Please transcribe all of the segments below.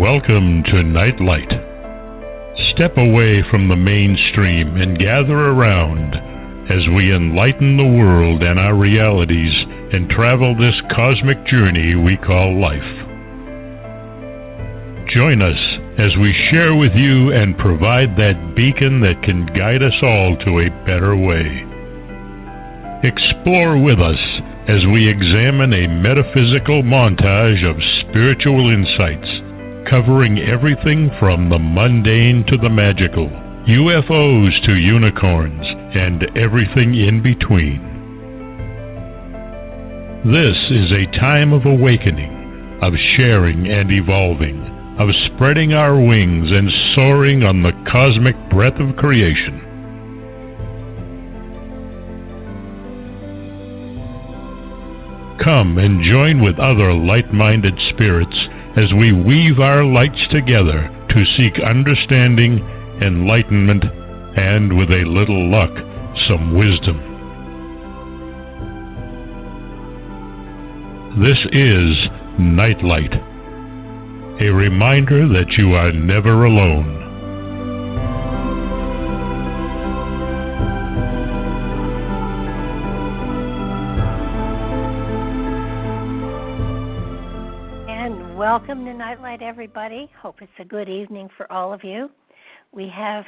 Welcome to Nightlight. Step away from the mainstream and gather around as we enlighten the world and our realities and travel this cosmic journey we call life. Join us as we share with you and provide that beacon that can guide us all to a better way. Explore with us as we examine a metaphysical montage of spiritual insights, covering everything from the mundane to the magical, UFOs to unicorns, and everything in between. This is a time of awakening, of sharing and evolving, of spreading our wings and soaring on the cosmic breath of creation. Come and join with other light-minded spirits as we weave our lights together to seek understanding, enlightenment, and, with a little luck, some wisdom. This is Nightlight, a reminder that you are never alone. Welcome to Nightlight, everybody. Hope it's a good evening for all of you. We have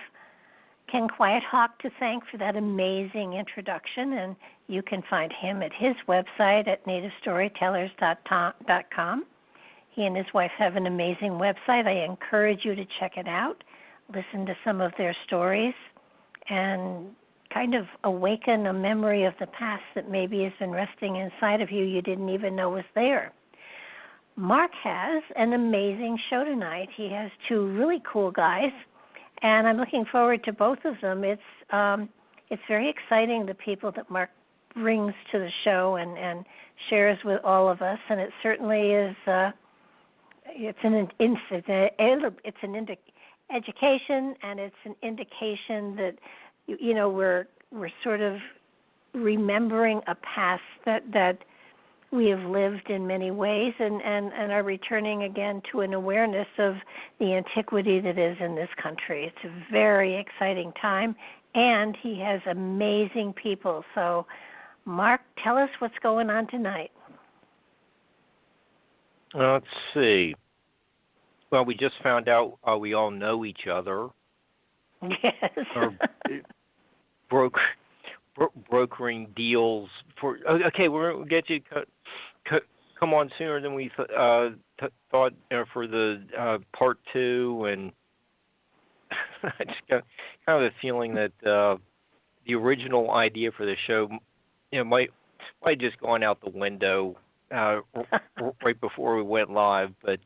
Ken Quiethawk to thank for that amazing introduction, and you can find him at his website at nativestorytellers.com. He and his wife have an amazing website. I encourage you to check it out, listen to some of their stories, and kind of awaken a memory of the past that maybe has been resting inside of you didn't even know was there. Mark has an amazing show tonight. He has two really cool guys, and I'm looking forward to both of them. It's very exciting, the people that Mark brings to the show and shares with all of us, and it certainly is. It's an education, and it's an indication that we're sort of remembering a past that we have lived in many ways and are returning again to an awareness of the antiquity that is in this country. It's a very exciting time, and he has amazing people. So, Mark, tell us what's going on tonight. Let's see. Well, we just found out we all know each other. Yes. Brokering deals for. Okay, we'll get you come on sooner than we thought for the part 2, and I just got kind of a feeling that the original idea for the show might just gone out the window right before we went live, but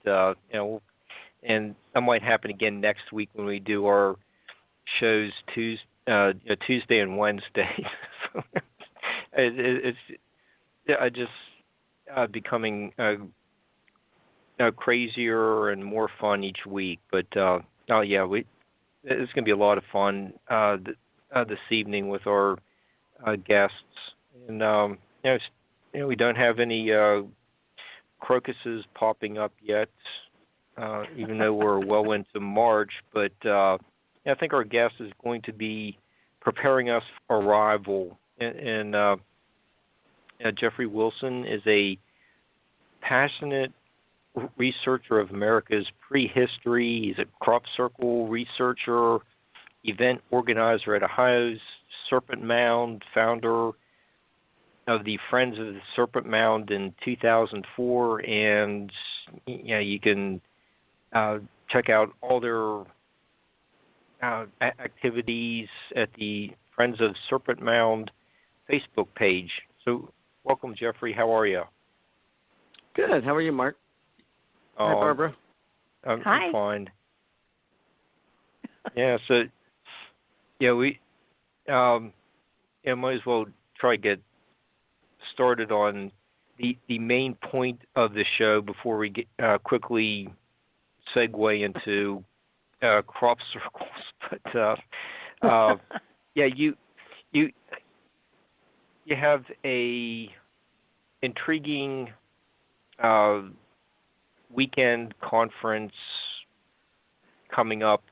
and that might happen again next week when we do our shows Tuesday and Wednesday. So it's just becoming crazier and more fun each week. But it's going to be a lot of fun this evening with our guests. And we don't have any crocuses popping up yet, even though we're well into March. But I think our guest is going to be preparing us for arrival. And Jeffrey Wilson is a passionate researcher of America's prehistory. He's a crop circle researcher, event organizer at Ohio's Serpent Mound, founder of the Friends of the Serpent Mound in 2004. And you can check out all their activities at the Friends of Serpent Mound Facebook page. So, welcome, Jeffrey. How are you? Good. How are you, Mark? Hi, Barbara. I'm Hi. fine. So, we might as well try to get started on the main point of the show before we get quickly segue into crop circles. But you have a intriguing weekend conference coming up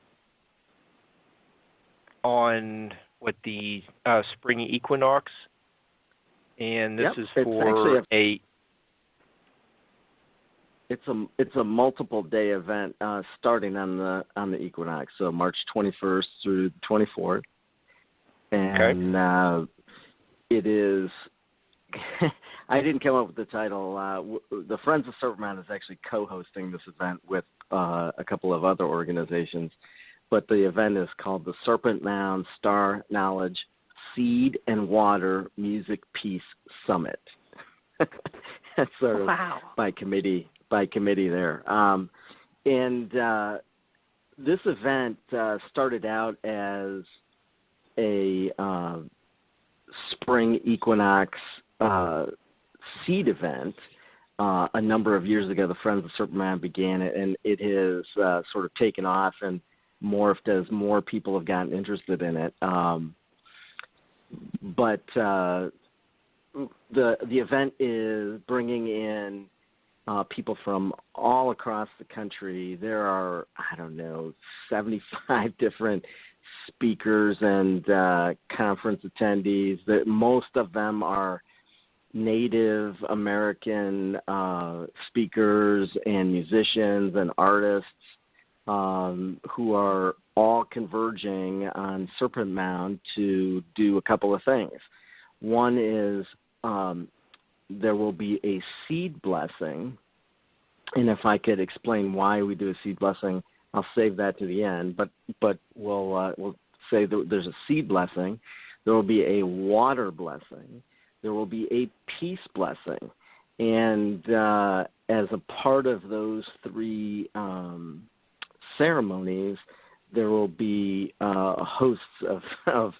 on the spring equinox, and this is for It's a multiple day event starting on the equinox, so March 21st through the 24th, and it is. I didn't come up with the title. The Friends of Serpent Mound is actually co-hosting this event with a couple of other organizations, but the event is called the Serpent Mound Star Knowledge Seed and Water Music Peace Summit. That's sort of by committee there. And this event started out as a spring equinox seed event. A number of years ago, the Friends of Serpent Mound began it, and it has sort of taken off and morphed as more people have gotten interested in it. But the event is bringing in people from all across the country. There are, 75 different speakers and conference attendees. Most of them are Native American speakers and musicians and artists who are all converging on Serpent Mound to do a couple of things. One is there will be a seed blessing, and if I could explain why we do a seed blessing, I'll save that to the end. But we'll say that there's a seed blessing. There will be a water blessing. There will be a peace blessing, and as a part of those three ceremonies, there will be hosts of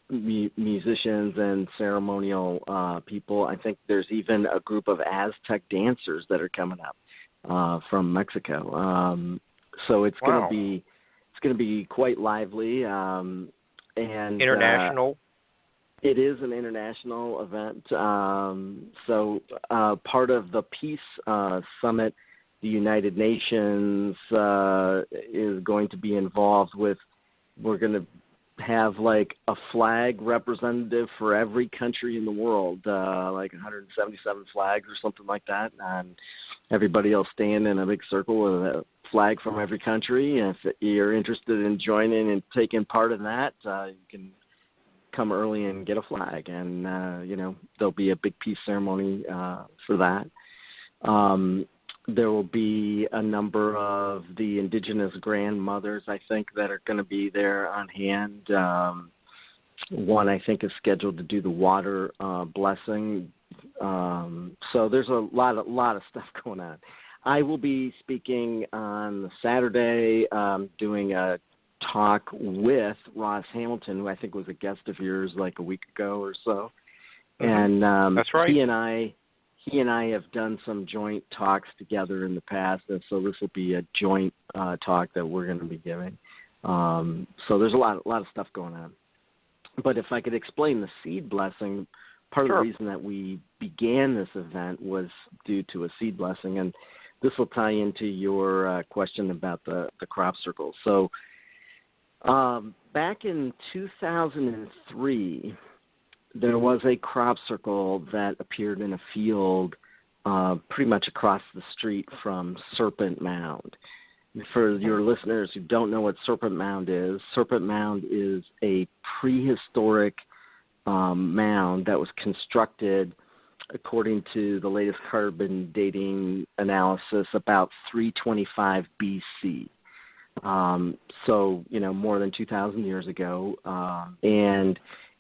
musicians and ceremonial people. I think there's even a group of Aztec dancers that are coming up from Mexico. So it's going to be quite lively and international. It is an international event. So part of the Peace Summit, the United Nations is going to be involved with. We're going to have like a flag representative for every country in the world, like 177 flags or something like that, and everybody will stand in a big circle with a flag from every country. And if you're interested in joining and taking part in that, you can come early and get a flag, and there'll be a big peace ceremony for that. There will be a number of the indigenous grandmothers, I think, that are going to be there on hand. One, I think, is scheduled to do the water blessing. So there's a lot of stuff going on. I will be speaking on Saturday, doing a talk with Ross Hamilton, who I think was a guest of yours like a week ago or so. And that's right. He and I have done some joint talks together in the past, and so this will be a joint talk that we're going to be giving. So there's a lot of stuff going on. But if I could explain the seed blessing, part of the reason that we began this event was due to a seed blessing, and this will tie into your question about the crop circle. So back in 2003, there was a crop circle that appeared in a field pretty much across the street from Serpent Mound. For your listeners who don't know what Serpent Mound is a prehistoric mound that was constructed, according to the latest carbon dating analysis, about 325 BC. So, more than 2,000 years ago. And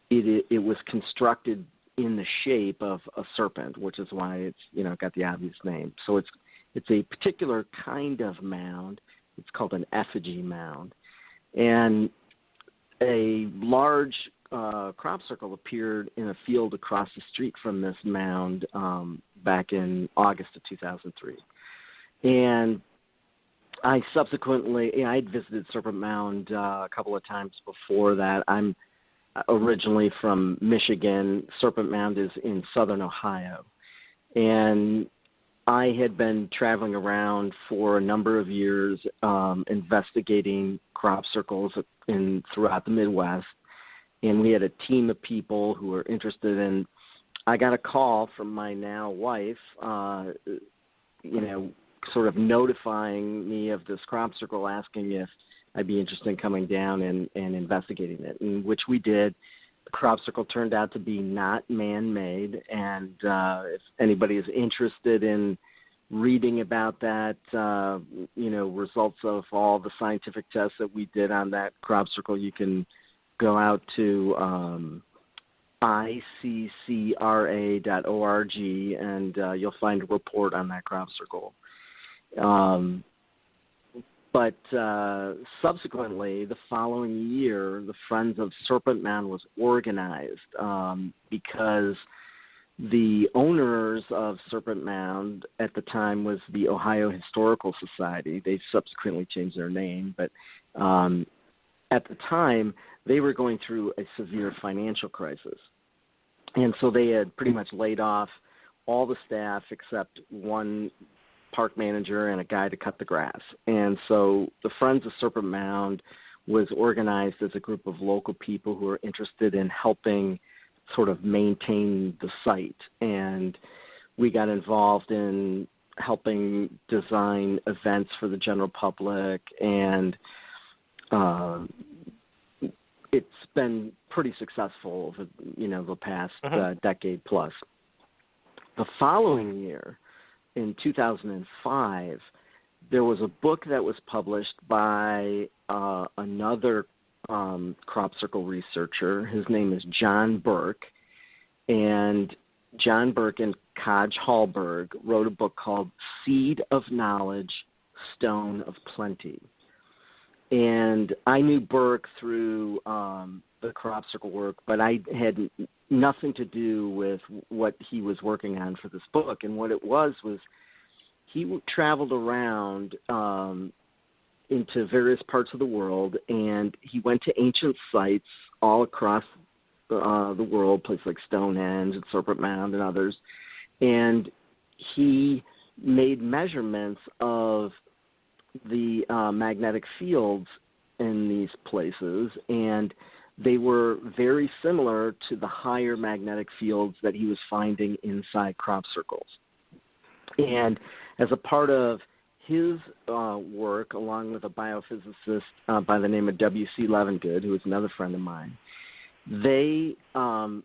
it was constructed in the shape of a serpent, which is why it's, got the obvious name. So it's a particular kind of mound. It's called an effigy mound. And a large crop circle appeared in a field across the street from this mound back in August of 2003. And I subsequently, I'd visited Serpent Mound a couple of times before that. I'm originally from Michigan. Serpent Mound is in southern Ohio. And I had been traveling around for a number of years, investigating crop circles throughout the Midwest, and we had a team of people who were interested in. I got a call from my now wife, sort of notifying me of this crop circle, asking if I'd be interested in coming down and investigating it, and which we did. The crop circle turned out to be not man-made, and if anybody is interested in reading about that, results of all the scientific tests that we did on that crop circle, you can go out to iccra.org, and you'll find a report on that crop circle. But subsequently, the following year, the Friends of Serpent Mound was organized because the owners of Serpent Mound at the time was the Ohio Historical Society. They subsequently changed their name, but at the time, they were going through a severe financial crisis. And so they had pretty much laid off all the staff except one park manager and a guy to cut the grass. And so the Friends of Serpent Mound was organized as a group of local people who were interested in helping sort of maintain the site. And we got involved in helping design events for the general public, and it's been pretty successful over, the past decade plus. The following year, in 2005, there was a book that was published by another crop circle researcher. His name is John Burke, and John Burke and Kaj Hallberg wrote a book called Seed of Knowledge, Stone of Plenty. And I knew Burke through the crop circle work, but I had nothing to do with what he was working on for this book. And what it was he traveled around into various parts of the world, and he went to ancient sites all across the world, places like Stonehenge and Serpent Mound and others, and he made measurements of the magnetic fields in these places, and they were very similar to the higher magnetic fields that he was finding inside crop circles. And as a part of his work, along with a biophysicist by the name of W.C. Levengood, who is another friend of mine, they found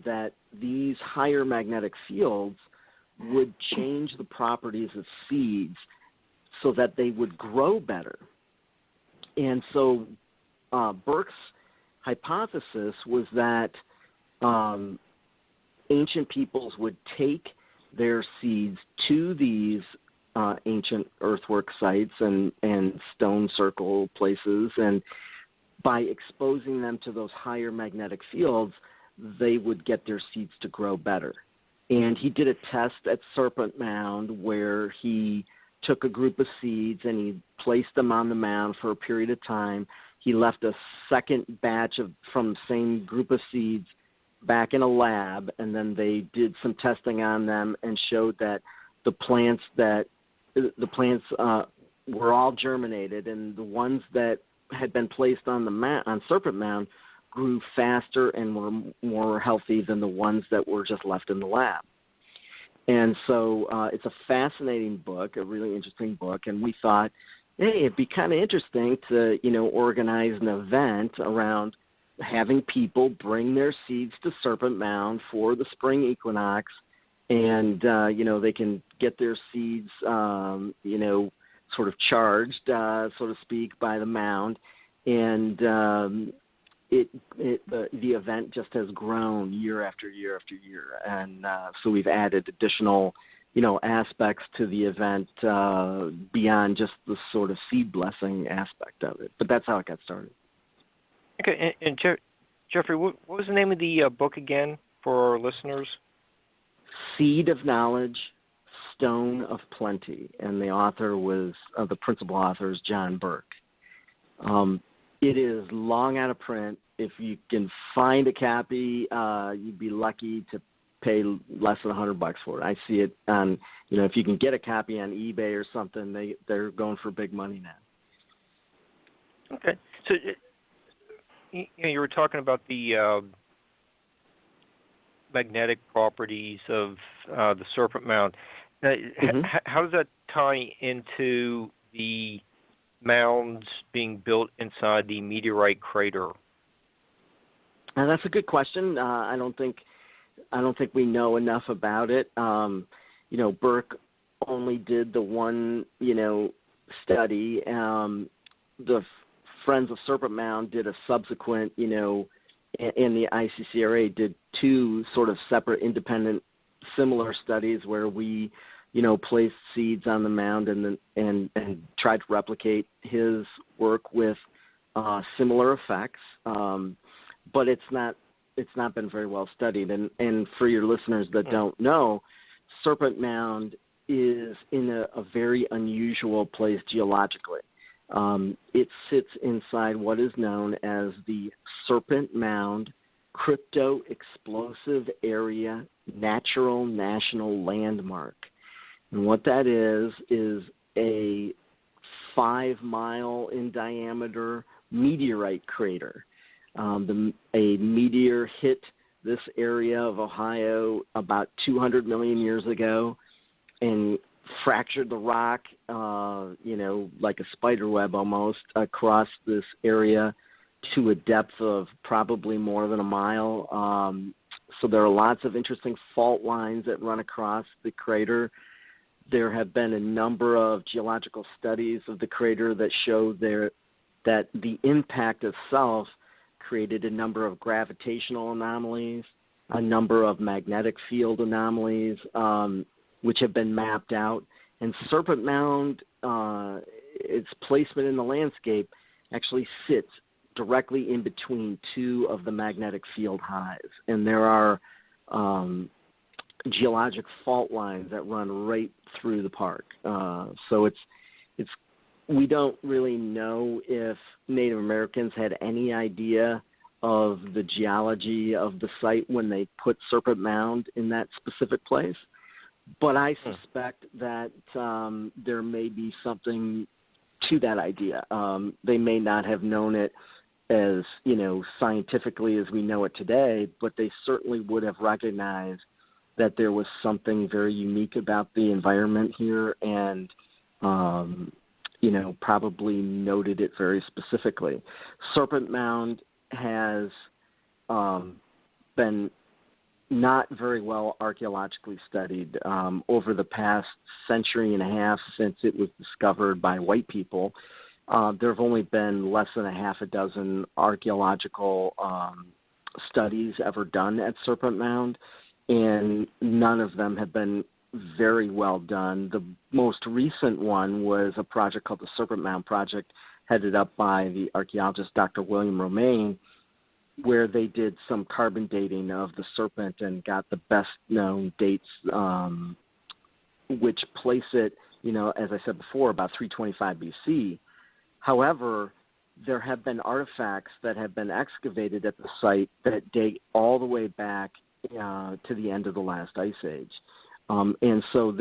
that these higher magnetic fields would change the properties of seeds so that they would grow better. And so Burke's hypothesis was that ancient peoples would take their seeds to these ancient earthwork sites and stone circle places, and by exposing them to those higher magnetic fields, they would get their seeds to grow better. And he did a test at Serpent Mound where he took a group of seeds and he placed them on the mound for a period of time. He left a second batch from the same group of seeds back in a lab, and then they did some testing on them and showed that the plants were all germinated, and the ones that had been placed on on Serpent Mound grew faster and were more healthy than the ones that were just left in the lab. And so it's a fascinating book, a really interesting book, and we thought, hey, it'd be kind of interesting to, organize an event around having people bring their seeds to Serpent Mound for the spring equinox, and, they can get their seeds, sort of charged, so to speak, by the mound, and the event just has grown year after year after year, and so we've added additional, aspects to the event beyond just the sort of seed blessing aspect of it. But that's how it got started. Okay, and Jeffrey, what was the name of the book again for our listeners? Seed of Knowledge, Stone of Plenty, and the author was the principal author is John Burke. It is long out of print. If you can find a copy, you'd be lucky to pay less than $100 for it. I see it on, if you can get a copy on eBay or something, they're going for big money now. Okay. So you were talking about the magnetic properties of the Serpent Mound. How does that tie into the mounds being built inside the meteorite crater? That's a good question. I don't think we know enough about it. Burke only did the one, study. The Friends of Serpent Mound did a subsequent, and the ICCRA did two sort of separate, independent, similar studies where we, placed seeds on the mound and tried to replicate his work with similar effects. But it's not been very well studied. And for your listeners that don't know, Serpent Mound is in a very unusual place geologically. It sits inside what is known as the Serpent Mound Crypto-Explosive Area Natural National Landmark. And what that is a 5-mile in diameter meteorite crater. A meteor hit this area of Ohio about 200 million years ago and fractured the rock, like a spider web almost, across this area to a depth of probably more than a mile. So there are lots of interesting fault lines that run across the crater. There have been a number of geological studies of the crater that show that the impact itself created a number of gravitational anomalies, a number of magnetic field anomalies, which have been mapped out. And Serpent Mound, its placement in the landscape, actually sits directly in between two of the magnetic field highs. And there are geologic fault lines that run right through the park. So we don't really know if Native Americans had any idea of the geology of the site when they put Serpent Mound in that specific place. But I suspect that there may be something to that idea. They may not have known it as, scientifically as we know it today, but they certainly would have recognized that there was something very unique about the environment here and, probably noted it very specifically. Serpent Mound has been not very well archaeologically studied over the past century and a half since it was discovered by white people. There have only been less than a half a dozen archaeological studies ever done at Serpent Mound, and none of them have been very well done. The most recent one was a project called the Serpent Mound Project, headed up by the archaeologist Dr. William Romaine, where they did some carbon dating of the serpent and got the best known dates, which place it, as I said before, about 325 BC. However, there have been artifacts that have been excavated at the site that date all the way back to the end of the last ice age. And so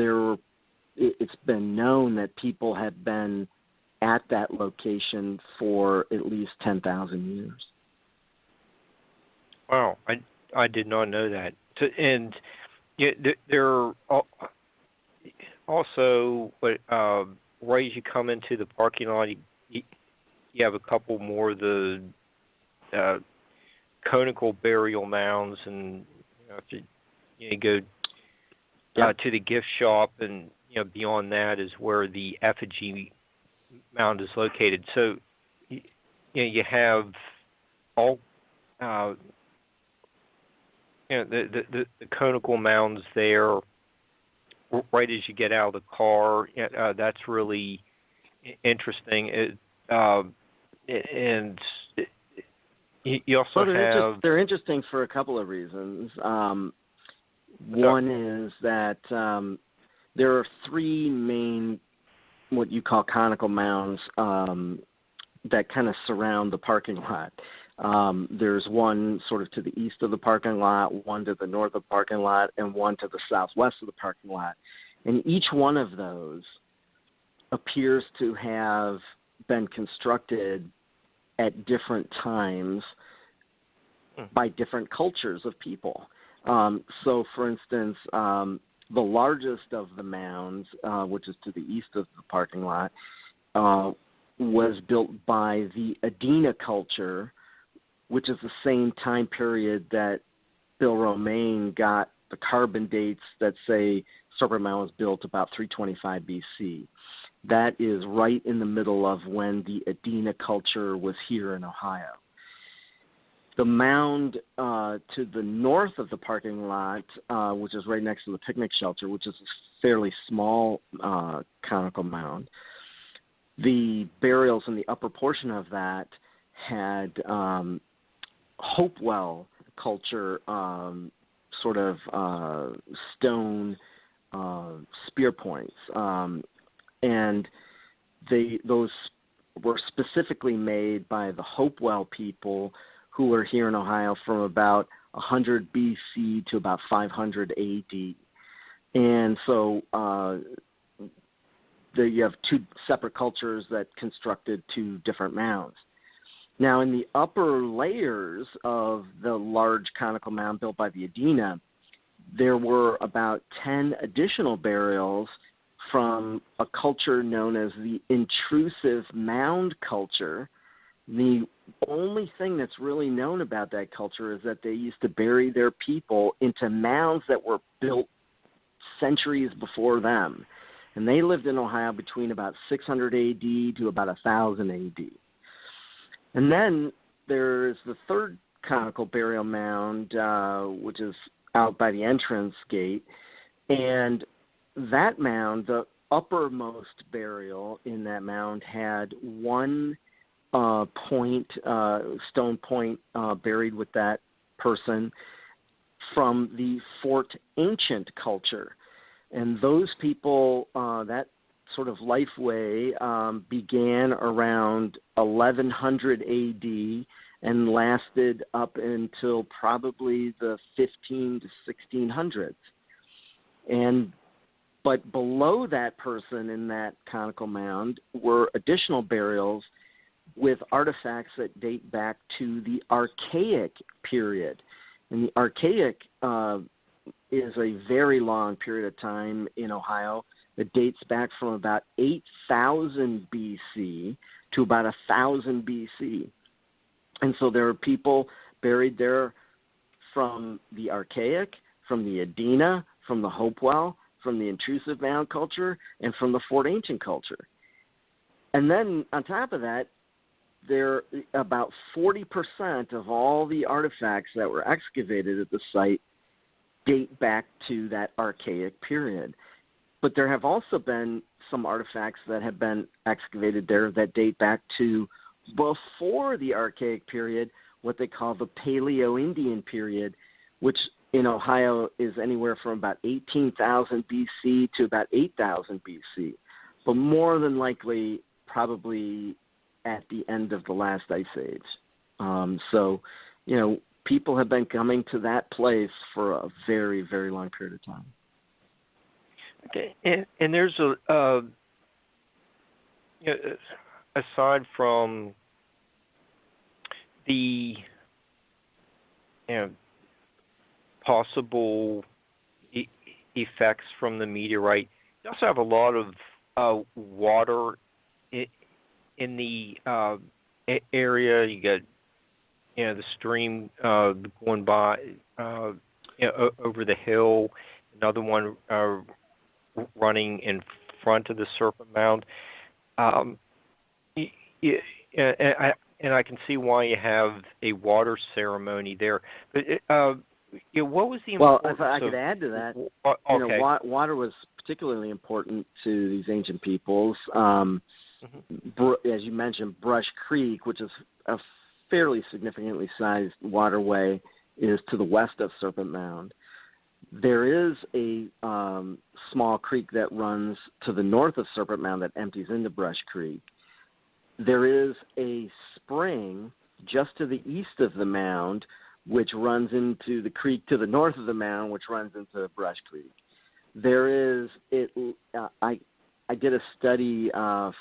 it's been known that people have been at that location for at least 10,000 years. Wow, I did not know that. And there are also, right as you come into the parking lot, you have a couple more of the conical burial mounds, and if you go to the gift shop, and beyond that is where the effigy mound is located. So you have all the conical mounds there right as you get out of the car. That's really interesting. And you also have... They're interesting for a couple of reasons. One is that there are three main, what you call conical mounds, that kind of surround the parking lot. There's one sort of to the east of the parking lot, one to the north of the parking lot, and one to the southwest of the parking lot. And each one of those appears to have been constructed at different times by different cultures of people. So, for instance, the largest of the mounds, which is to the east of the parking lot, was built by the Adena culture, which is the same time period that Bill Romaine got the carbon dates that say Serpent Mound was built about 325 BC. That is right in the middle of when the Adena culture was here in Ohio. The mound to the north of the parking lot, which is right next to the picnic shelter, which is a fairly small conical mound, the burials in the upper portion of that had Hopewell culture sort of stone spear points. And those were specifically made by the Hopewell people who were here in Ohio from about 100 BC to about 500 AD. And so you have two separate cultures that constructed two different mounds. Now, in the upper layers of the large conical mound built by the Adena, there were about 10 additional burials from a culture known as the intrusive mound culture. The only thing that's really known about that culture is that they used to bury their people into mounds that were built centuries before them. And they lived in Ohio between about 600 AD to about 1000 AD. And then there's the third conical burial mound, which is out by the entrance gate. And that mound, the uppermost burial in that mound, had one stone point buried with that person from the Fort Ancient culture. And those people, that sort of lifeway began around 1100 AD and lasted up until probably the 15 to 1600s. But below that person in that conical mound were additional burials with artifacts that date back to the Archaic period. And the Archaic is a very long period of time in Ohio that dates back from about 8,000 BC to about 1,000 BC. And so there are people buried there from the Archaic, from the Adena, from the Hopewell, from the intrusive mound culture, and from the Fort Ancient culture. And then on top of that, there about 40% of all the artifacts that were excavated at the site date back to that Archaic period. But there have also been some artifacts that have been excavated there that date back to before the Archaic period, what they call the Paleo-Indian period, which in Ohio is anywhere from about 18,000 BC to about 8,000 BC, but more than likely probably at the end of the last ice age. So, people have been coming to that place for a very, very long period of time. Okay, and there's aside from the possible effects from the meteorite, you also have a lot of water in the area. You got the stream going by over the hill, another one running in front of the Serpent Mound. And I can see why you have a water ceremony there. But what was the importance? Well, if I could add to that, okay. Water was particularly important to these ancient peoples. As you mentioned, Brush Creek, which is a fairly significantly sized waterway, is to the west of Serpent Mound. There is a small creek that runs to the north of Serpent Mound that empties into Brush Creek. There is a spring just to the east of the mound, which runs into the creek to the north of the mound, which runs into Brush Creek. There is I did a study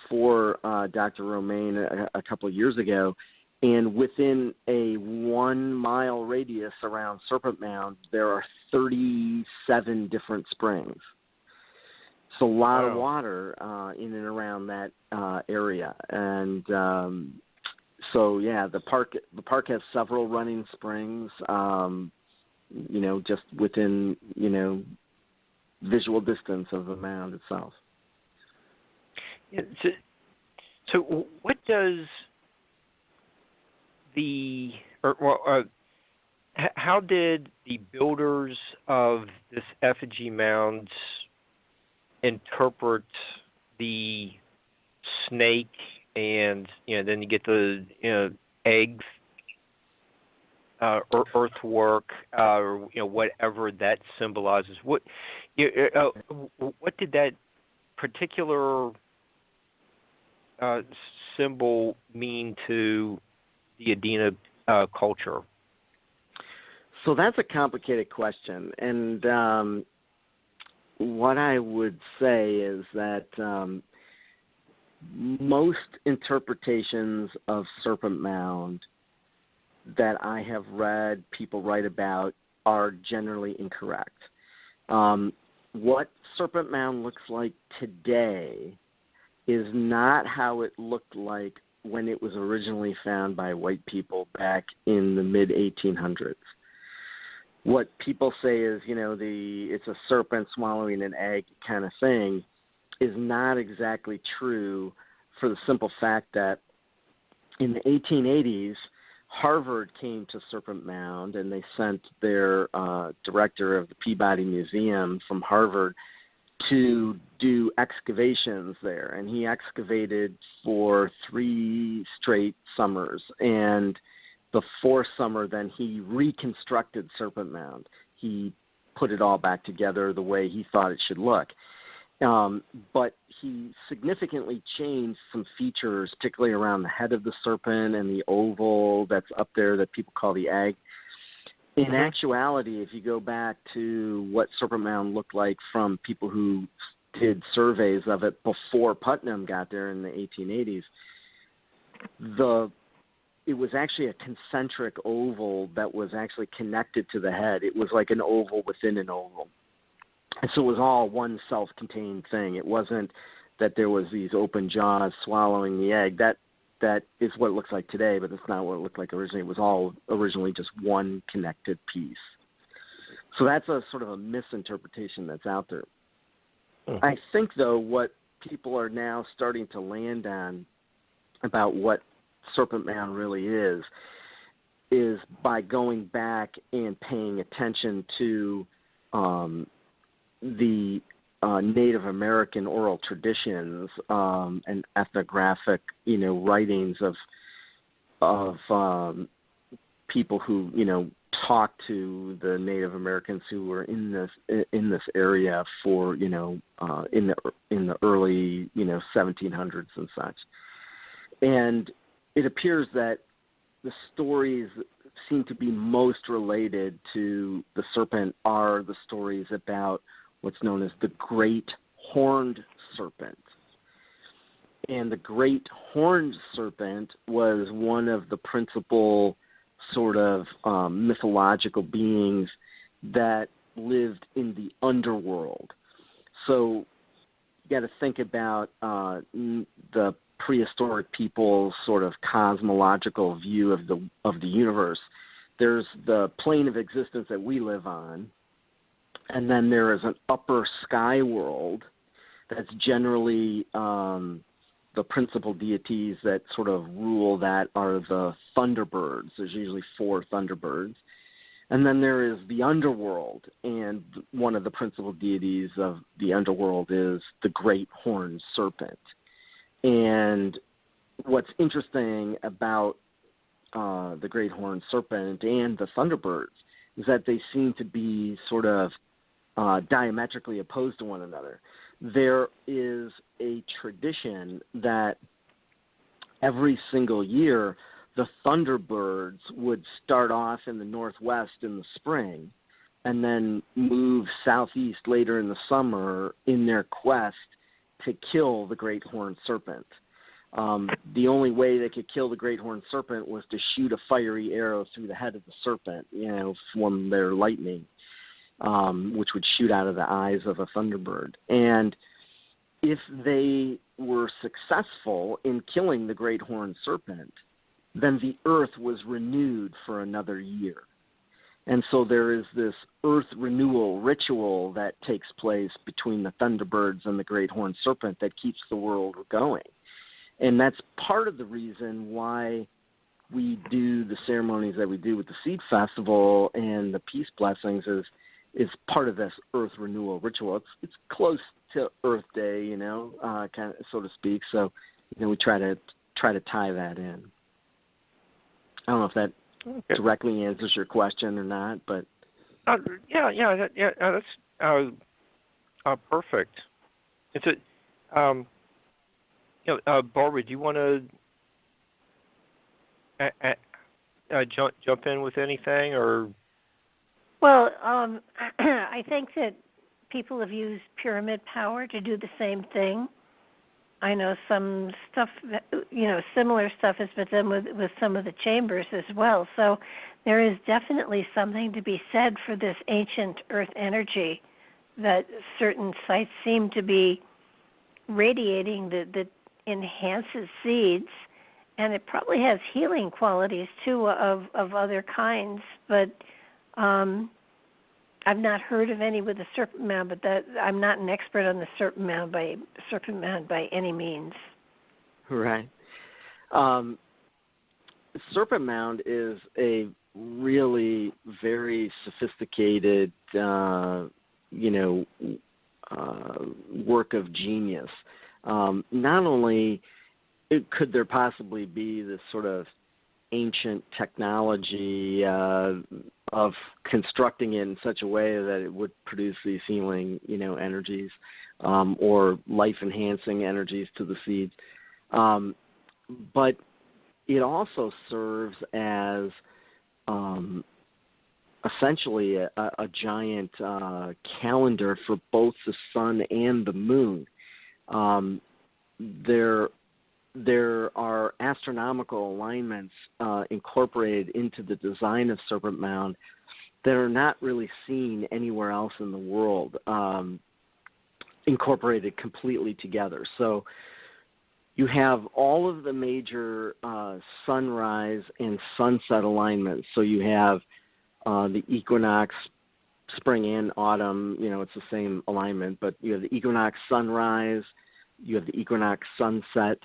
for Dr. Romaine a couple of years ago, and within a 1 mile radius around Serpent Mound, there are 37 different springs. It's a lot of water in and around that area, and so yeah, the park has several running springs. Just within visual distance of the mound itself. Yeah, so what does how did the builders of this effigy mound interpret the snake, and then you get the eggs, earthwork, or whatever that symbolizes? What did that particular symbol mean to the Adena culture? So that's a complicated question, and what I would say is that most interpretations of Serpent Mound that I have read people write about are generally incorrect. What Serpent Mound looks like today is not how it looked like when it was originally found by white people back in the mid-1800s. What people say is, it's a serpent swallowing an egg kind of thing is not exactly true, for the simple fact that in the 1880s, Harvard came to Serpent Mound, and they sent their director of the Peabody Museum from Harvard to do excavations there. And he excavated for 3 straight summers. And the 4th summer, then he reconstructed Serpent Mound. He put it all back together the way he thought it should look. But he significantly changed some features, particularly around the head of the serpent and the oval that's up there that people call the egg. In actuality, if you go back to what Serpent Mound looked like from people who did surveys of it before Putnam got there in the 1880s, it was actually a concentric oval that was actually connected to the head. It was like an oval within an oval. And so it was all one self-contained thing. It wasn't that there was these open jaws swallowing the egg. That is what it looks like today, but that's not what it looked like originally. It was all originally just one connected piece. So that's a sort of a misinterpretation that's out there. I think, though, what people are now starting to land on about what Serpent Mound really is by going back and paying attention to the Native American oral traditions and ethnographic, writings of people who, talked to the Native Americans who were in this area for, in the early, 1700s and such. And it appears that the stories seem to be most related to the serpent are the stories about what's known as the Great Horned Serpent. And the Great Horned Serpent was one of the principal sort of mythological beings that lived in the underworld. So you got to think about the prehistoric people's sort of cosmological view of the universe. There's the plane of existence that we live on, and then there is an upper sky world that's generally the principal deities that sort of rule that are the thunderbirds. There's usually 4 thunderbirds. And then there is the underworld, and one of the principal deities of the underworld is the Great Horned Serpent. And what's interesting about the Great Horned Serpent and the thunderbirds is that they seem to be sort of diametrically opposed to one another. There is a tradition that every single year the Thunderbirds would start off in the northwest in the spring and then move southeast later in the summer in their quest to kill the great horned serpent. The only way they could kill the great horned serpent was to shoot a fiery arrow through the head of the serpent, from their lightning, which would shoot out of the eyes of a thunderbird. And if they were successful in killing the great horned serpent, then the earth was renewed for another year. And so there is this earth renewal ritual that takes place between the thunderbirds and the great horned serpent that keeps the world going. And that's part of the reason why we do the ceremonies that we do with the Seed Festival and the Peace Blessings is part of this earth renewal ritual. It's close to Earth Day, kind of, so to speak. So, we try to tie that in. I don't know if that directly answers your question or not, but that's perfect. It's Barbara, do you want to jump in with anything, or? Well, I think that people have used pyramid power to do the same thing. I know some stuff, similar stuff has been done with some of the chambers as well. So there is definitely something to be said for this ancient earth energy that certain sites seem to be radiating that enhances seeds, and it probably has healing qualities too of other kinds. But I've not heard of any with the Serpent Mound, but I'm not an expert on the Serpent Mound by any means. Right. Serpent Mound is a really very sophisticated, work of genius. Not only could there possibly be this sort of ancient technology of constructing it in such a way that it would produce these healing, energies, or life-enhancing energies to the seeds. But it also serves as essentially a giant calendar for both the sun and the moon. There are astronomical alignments incorporated into the design of Serpent Mound that are not really seen anywhere else in the world, incorporated completely together. So you have all of the major sunrise and sunset alignments. So you have the equinox, spring and autumn, it's the same alignment, but you have the equinox sunrise, you have the equinox sunset,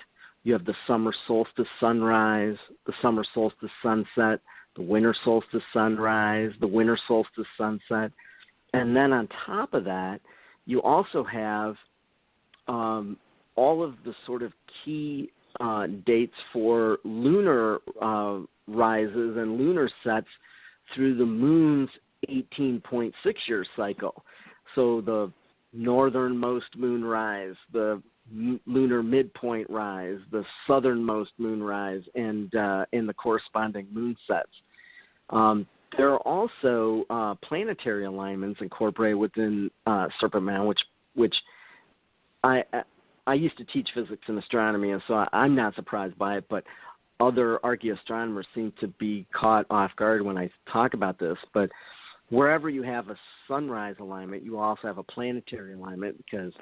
you have the summer solstice sunrise, the summer solstice sunset, the winter solstice sunrise, the winter solstice sunset. And then on top of that, you also have all of the sort of key dates for lunar rises and lunar sets through the moon's 18.6-year cycle. So the northernmost moon rise, the lunar midpoint rise, the southernmost moon rise, and the corresponding moon sets. There are also planetary alignments incorporated within Serpent Mound, which I used to teach physics and astronomy, and so I'm not surprised by it, but other archaeoastronomers seem to be caught off guard when I talk about this. But wherever you have a sunrise alignment, you also have a planetary alignment because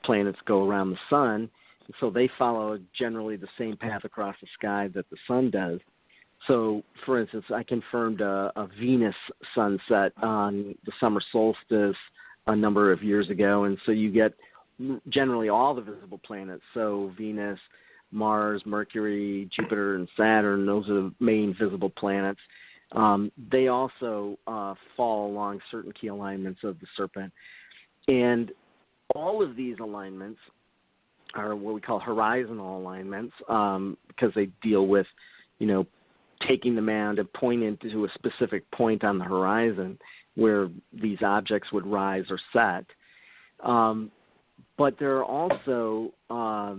planets go around the sun, and so they follow generally the same path across the sky that the sun does. So, for instance, I confirmed a Venus sunset on the summer solstice a number of years ago, and so you get generally all the visible planets. So Venus, Mars, Mercury, Jupiter, and Saturn, those are the main visible planets. They also fall along certain key alignments of the serpent. And all of these alignments are what we call horizontal alignments because they deal with, taking the mound and pointing to a specific point on the horizon where these objects would rise or set. But there are also a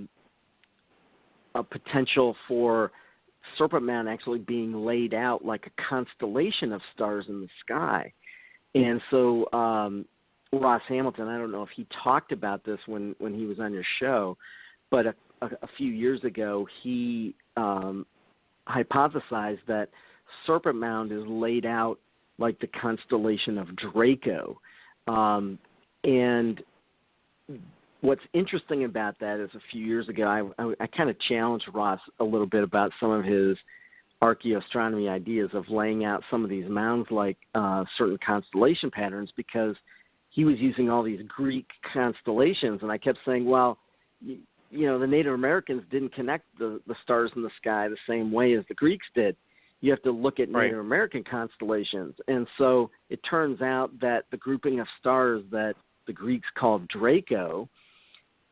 potential for Serpent Mound actually being laid out like a constellation of stars in the sky. And so Ross Hamilton, I don't know if he talked about this when he was on your show, but a few years ago he hypothesized that Serpent Mound is laid out like the constellation of Draco. And what's interesting about that is a few years ago, I kind of challenged Ross a little bit about some of his archaeoastronomy ideas of laying out some of these mounds like certain constellation patterns, because he was using all these Greek constellations. And I kept saying, well, the Native Americans didn't connect the stars in the sky the same way as the Greeks did. You have to look at Native American constellations. And so it turns out that the grouping of stars that the Greeks called Draco,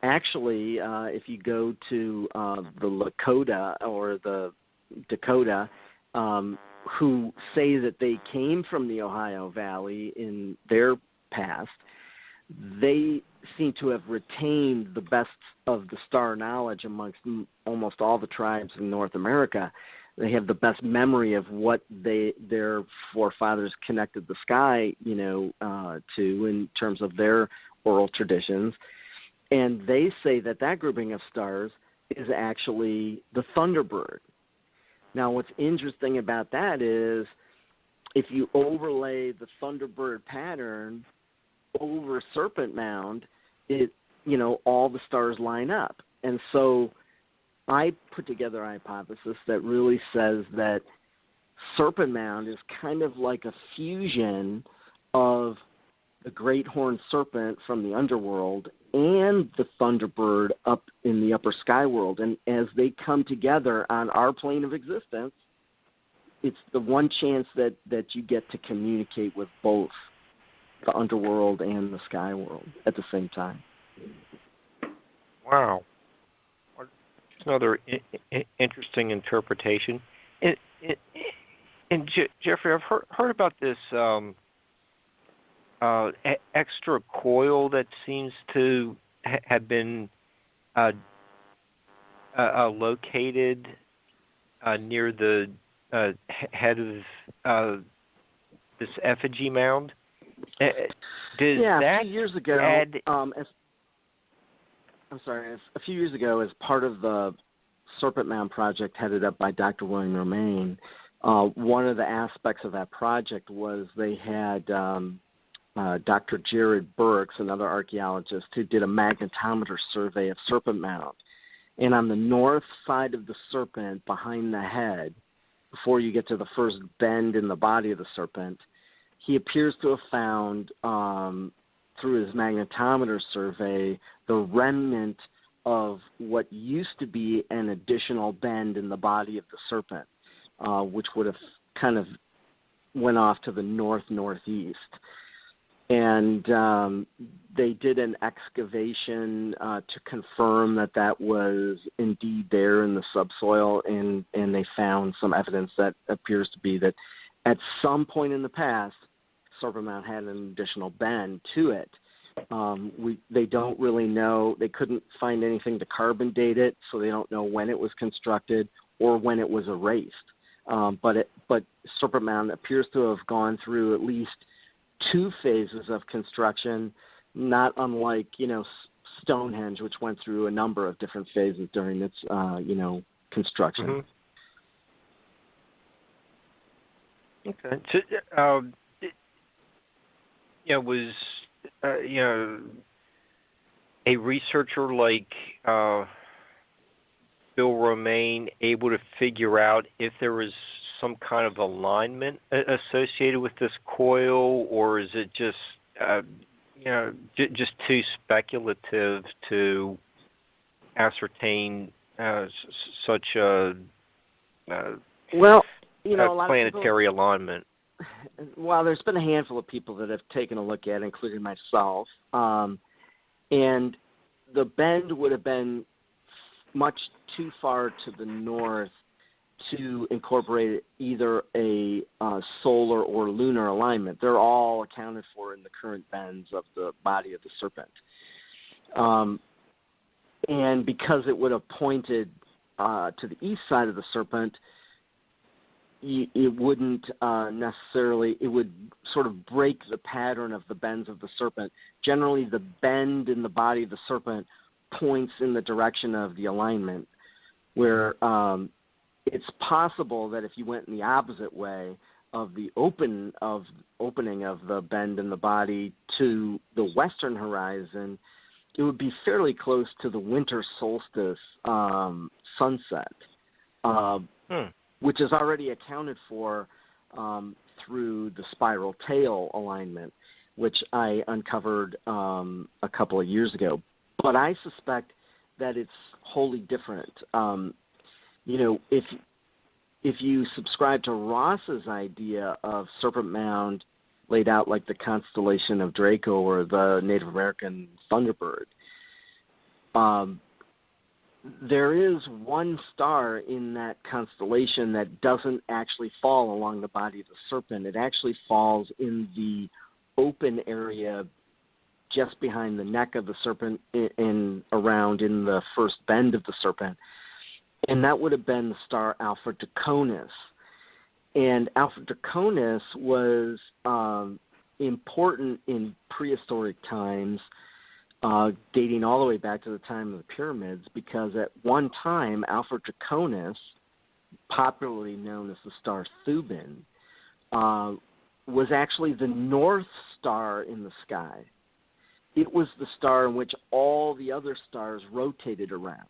actually, if you go to the Lakota or the Dakota, who say that they came from the Ohio Valley in their past, they seem to have retained the best of the star knowledge amongst almost all the tribes in North America. They have the best memory of what their forefathers connected the sky, to in terms of their oral traditions. And they say that grouping of stars is actually the Thunderbird. Now, what's interesting about that is if you overlay the Thunderbird pattern over Serpent Mound, all the stars line up. And so I put together a hypothesis that really says that Serpent Mound is kind of like a fusion of the great horned serpent from the underworld and the Thunderbird up in the upper sky world. And as they come together on our plane of existence, it's the one chance that you get to communicate with both the underworld and the sky world at the same time. Wow. Another interesting interpretation. And Jeffrey, I've heard about this extra coil that seems to have been located near the head of this effigy mound. A few years ago, a few years ago, as part of the Serpent Mound project headed up by Dr. William Romaine, one of the aspects of that project was they had Dr. Jared Burks, another archaeologist, who did a magnetometer survey of Serpent Mound. And on the north side of the serpent, behind the head, before you get to the first bend in the body of the serpent, he appears to have found, through his magnetometer survey, the remnant of what used to be an additional bend in the body of the serpent, which would have kind of went off to the northeast. And they did an excavation to confirm that was indeed there in the subsoil, and they found some evidence that appears to be that at some point in the past, Serpent Mound had an additional bend to it. They don't really know. They couldn't find anything to carbon date it, so they don't know when it was constructed or when it was erased. But Serpent Mound appears to have gone through at least two phases of construction, not unlike Stonehenge, which went through a number of different phases during its construction. Mm-hmm. Okay. So, was a researcher like Bill Romaine able to figure out if there was some kind of alignment associated with this coil, or is it just just too speculative to ascertain such a planetary alignment? Well, there's been a handful of people that have taken a look at it, including myself, and the bend would have been much too far to the north to incorporate either a solar or lunar alignment. They're all accounted for in the current bends of the body of the serpent. And because it would have pointed to the east side of the serpent, it wouldn't necessarily, it would sort of break the pattern of the bends of the serpent. Generally, the bend in the body of the serpent points in the direction of the alignment, where it's possible that if you went in the opposite way of the opening of the bend in the body to the western horizon, it would be fairly close to the winter solstice sunset, which is already accounted for through the spiral tail alignment, which I uncovered a couple of years ago. But I suspect that it's wholly different. If you subscribe to Ross's idea of Serpent Mound laid out like the constellation of Draco or the Native American Thunderbird, there is one star in that constellation that doesn't actually fall along the body of the serpent. It actually falls in the open area just behind the neck of the serpent and around in the first bend of the serpent. And that would have been the star Alpha Draconis. And Alpha Draconis was important in prehistoric times, dating all the way back to the time of the pyramids, because at one time, Alpha Draconis, popularly known as the star Thuban, was actually the north star in the sky. It was the star in which all the other stars rotated around.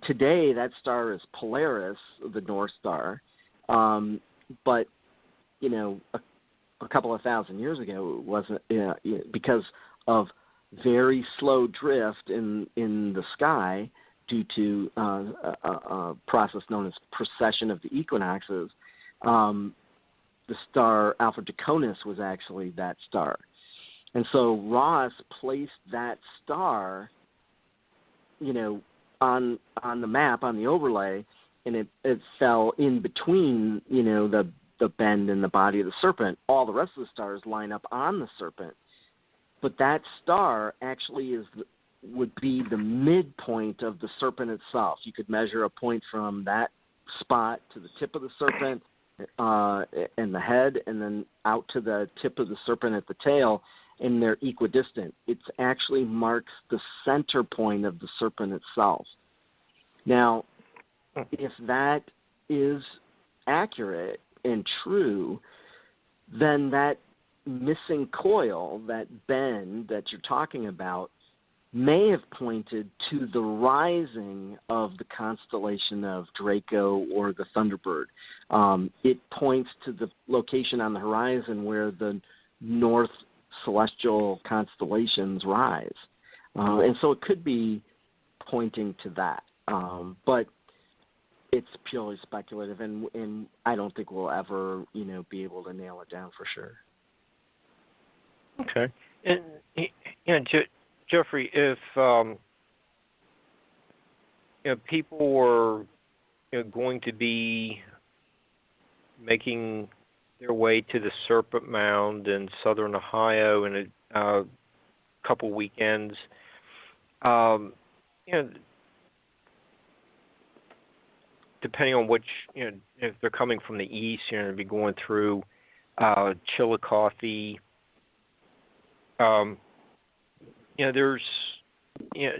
Today, that star is Polaris, the North Star, but a couple of thousand years ago, it wasn't, because of very slow drift in the sky due to a process known as precession of the equinoxes. The star Alpha Draconis was actually that star, and so Ross placed that star, on the map, on the overlay, and it fell in between, the bend in the body of the serpent. All the rest of the stars line up on the serpent. But that star actually would be the midpoint of the serpent itself. You could measure a point from that spot to the tip of the serpent and the head, and then out to the tip of the serpent at the tail, and they're equidistant. It actually marks the center point of the serpent itself. Now, if that is accurate and true, then that missing coil, that bend that you're talking about, may have pointed to the rising of the constellation of Draco or the Thunderbird. It points to the location on the horizon where the north celestial constellations rise. And so it could be pointing to that. But it's purely speculative, and I don't think we'll ever, be able to nail it down for sure. Okay. And, Jeffrey, if people were going to be making their way to the Serpent Mound in southern Ohio in a couple weekends, depending on which, if they're coming from the east, they'd be going through Chillicothe. There's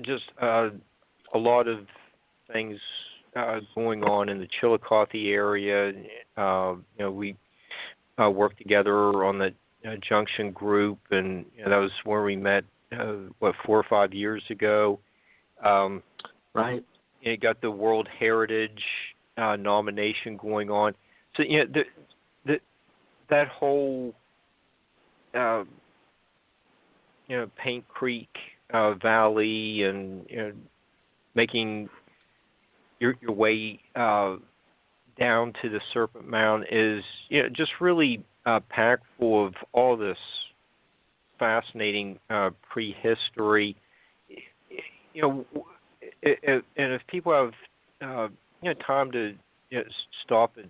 just a lot of things going on in the Chillicothe area. We worked together on the Junction group, and that was where we met, 4 or 5 years ago. Right. You got the World Heritage nomination going on. So, that whole Paint Creek Valley, and making your way down to the Serpent Mound is just really packed full of all this fascinating prehistory. And if people have time to stop at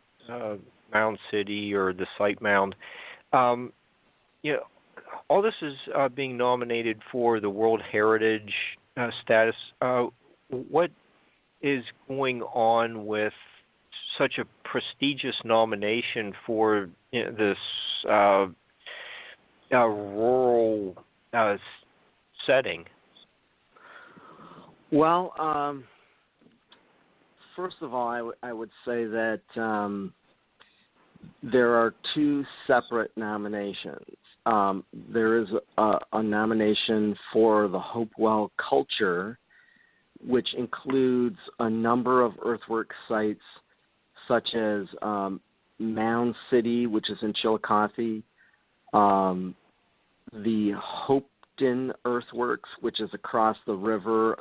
Mound City or the Site Mound, all this is being nominated for the World Heritage status. What is going on with such a prestigious nomination for this rural setting? Well, first of all, I would say that there are two separate nominations. There is a nomination for the Hopewell culture, which includes a number of earthwork sites such as Mound City, which is in Chillicothe, the Hopeton earthworks, which is across the river,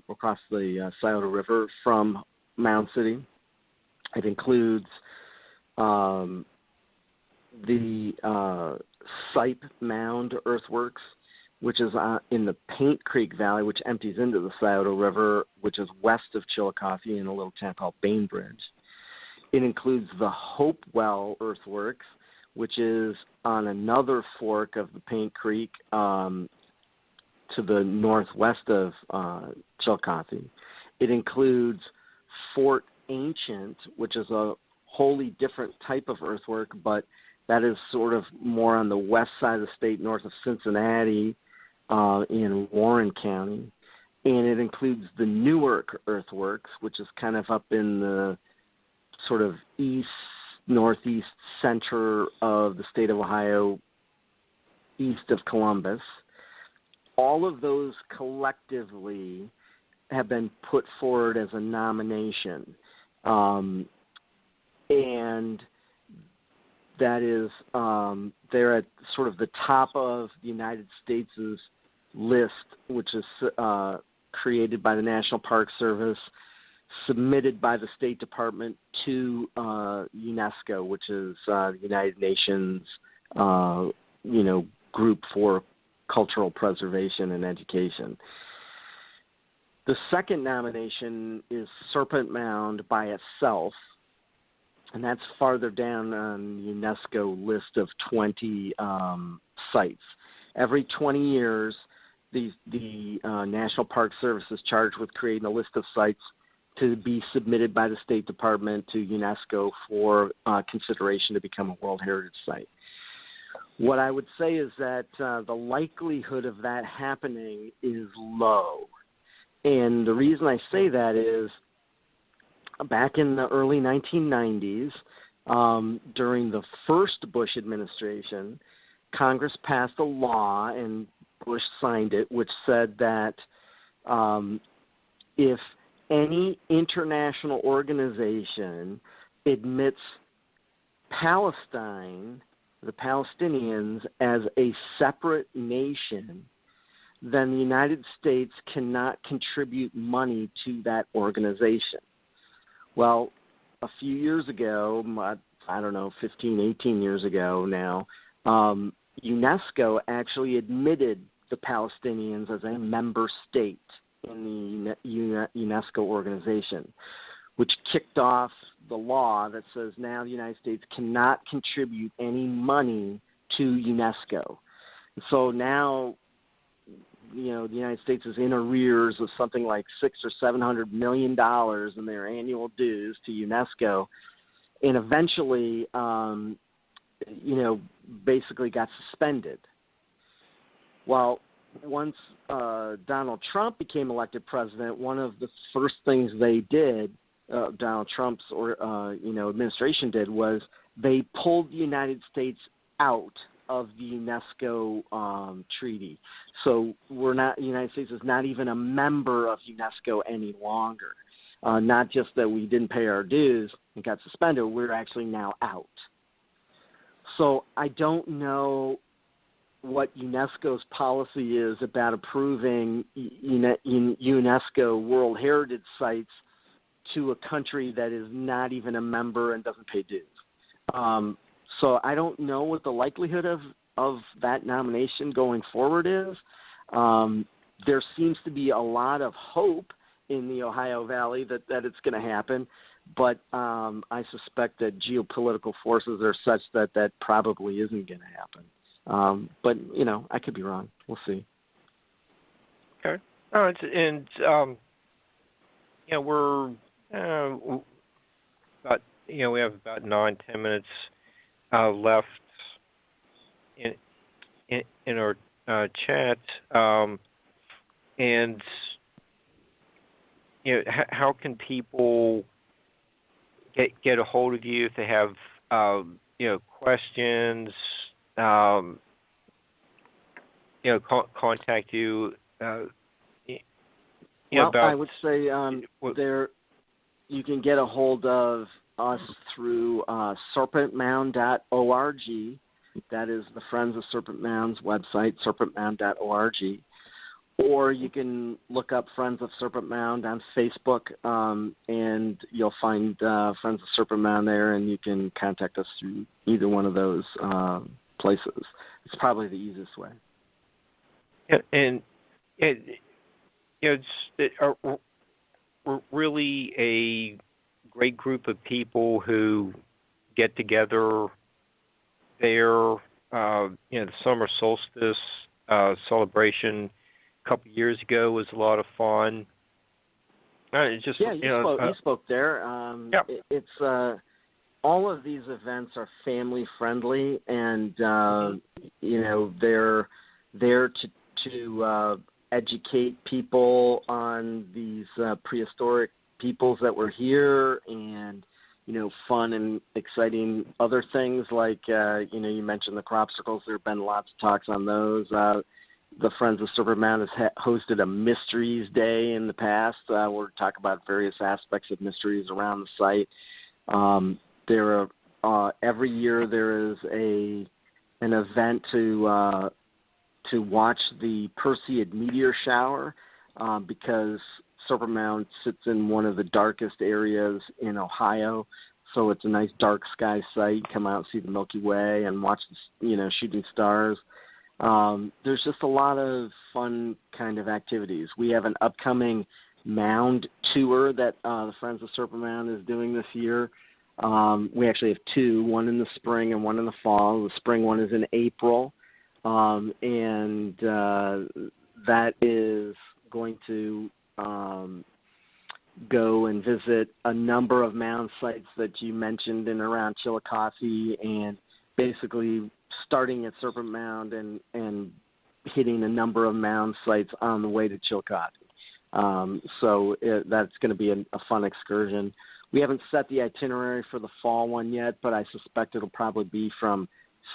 across the Scioto River from Mound City. It includes the Sipe Mound earthworks, which is in the Paint Creek Valley, which empties into the Scioto River, which is west of Chillicothe in a little town called Bainbridge. It includes the Hopewell earthworks, which is on another fork of the Paint Creek to the northwest of Chillicothe. It includes Fort Ancient, which is a wholly different type of earthwork, but that is sort of more on the west side of the state, north of Cincinnati, in Warren County. And it includes the Newark earthworks, which is kind of up in the sort of northeast center of the state of Ohio, east of Columbus. All of those collectively have been put forward as a nomination. And that is, they're at sort of the top of the United States' list, which is created by the National Park Service, submitted by the State Department to UNESCO, which is the United Nations, group for cultural preservation and education. The second nomination is Serpent Mound by itself, and that's farther down on the UNESCO list of 20 sites. Every 20 years, the National Park Service is charged with creating a list of sites to be submitted by the State Department to UNESCO for consideration to become a World Heritage Site. What I would say is that the likelihood of that happening is low. And the reason I say that is back in the early 1990s, during the first Bush administration, Congress passed a law, and Bush signed it, which said that if any international organization admits Palestine, the Palestinians, as a separate nation, then the United States cannot contribute money to that organization. Well, a few years ago, 15, 18 years ago now, UNESCO actually admitted the Palestinians as a member state in the UNESCO organization, which kicked off the law that says now the United States cannot contribute any money to UNESCO. So now, the United States is in arrears of something like $600 or $700 million in their annual dues to UNESCO, and eventually, basically got suspended. Well, once Donald Trump became elected president, one of the first things they did, Donald Trump's administration did, was they pulled the United States out of the UNESCO treaty. So the United States is not even a member of UNESCO any longer. Not just that we didn't pay our dues and got suspended, we're actually now out. So I don't know what UNESCO's policy is about approving UNESCO World Heritage Sites to a country that is not even a member and doesn't pay dues. So I don't know what the likelihood of that nomination going forward is. There seems to be a lot of hope in the Ohio Valley that it's going to happen, but I suspect that geopolitical forces are such that probably isn't going to happen. But, I could be wrong. We'll see. Okay. we're about we have about 9-10 minutes left in our chat, and how can people get a hold of you if they have questions? Contact you. Well, about I would say you can get a hold of us through serpentmound.org. That is the Friends of Serpent Mound's website, serpentmound.org. Or you can look up Friends of Serpent Mound on Facebook, and you'll find Friends of Serpent Mound there, and you can contact us through either one of those places. It's probably the easiest way. It's really a great group of people who get together there. The summer solstice celebration a couple years ago was a lot of fun. You spoke there. It's all of these events are family friendly, and they're there to educate people on these prehistoric peoples that were here, and fun and exciting other things like you mentioned the crop circles. There have been lots of talks on those. The Friends of Serpent Mound has hosted a Mysteries Day in the past. We're talking about various aspects of mysteries around the site. There are every year there is an event to watch the Perseid meteor shower because Serpent Mound sits in one of the darkest areas in Ohio, so it's a nice dark sky site. Come out and see the Milky Way and watch the shooting stars. There's just a lot of fun kind of activities. We have an upcoming MOUND tour that the Friends of Serpent Mound is doing this year. We actually have two, one in the spring and one in the fall. The spring one is in April, and that is going to go and visit a number of mound sites that you mentioned in around Chillicothe, and basically starting at Serpent Mound and hitting a number of mound sites on the way to Chillicothe. So that's going to be a fun excursion. We haven't set the itinerary for the fall one yet, but I suspect it'll probably be from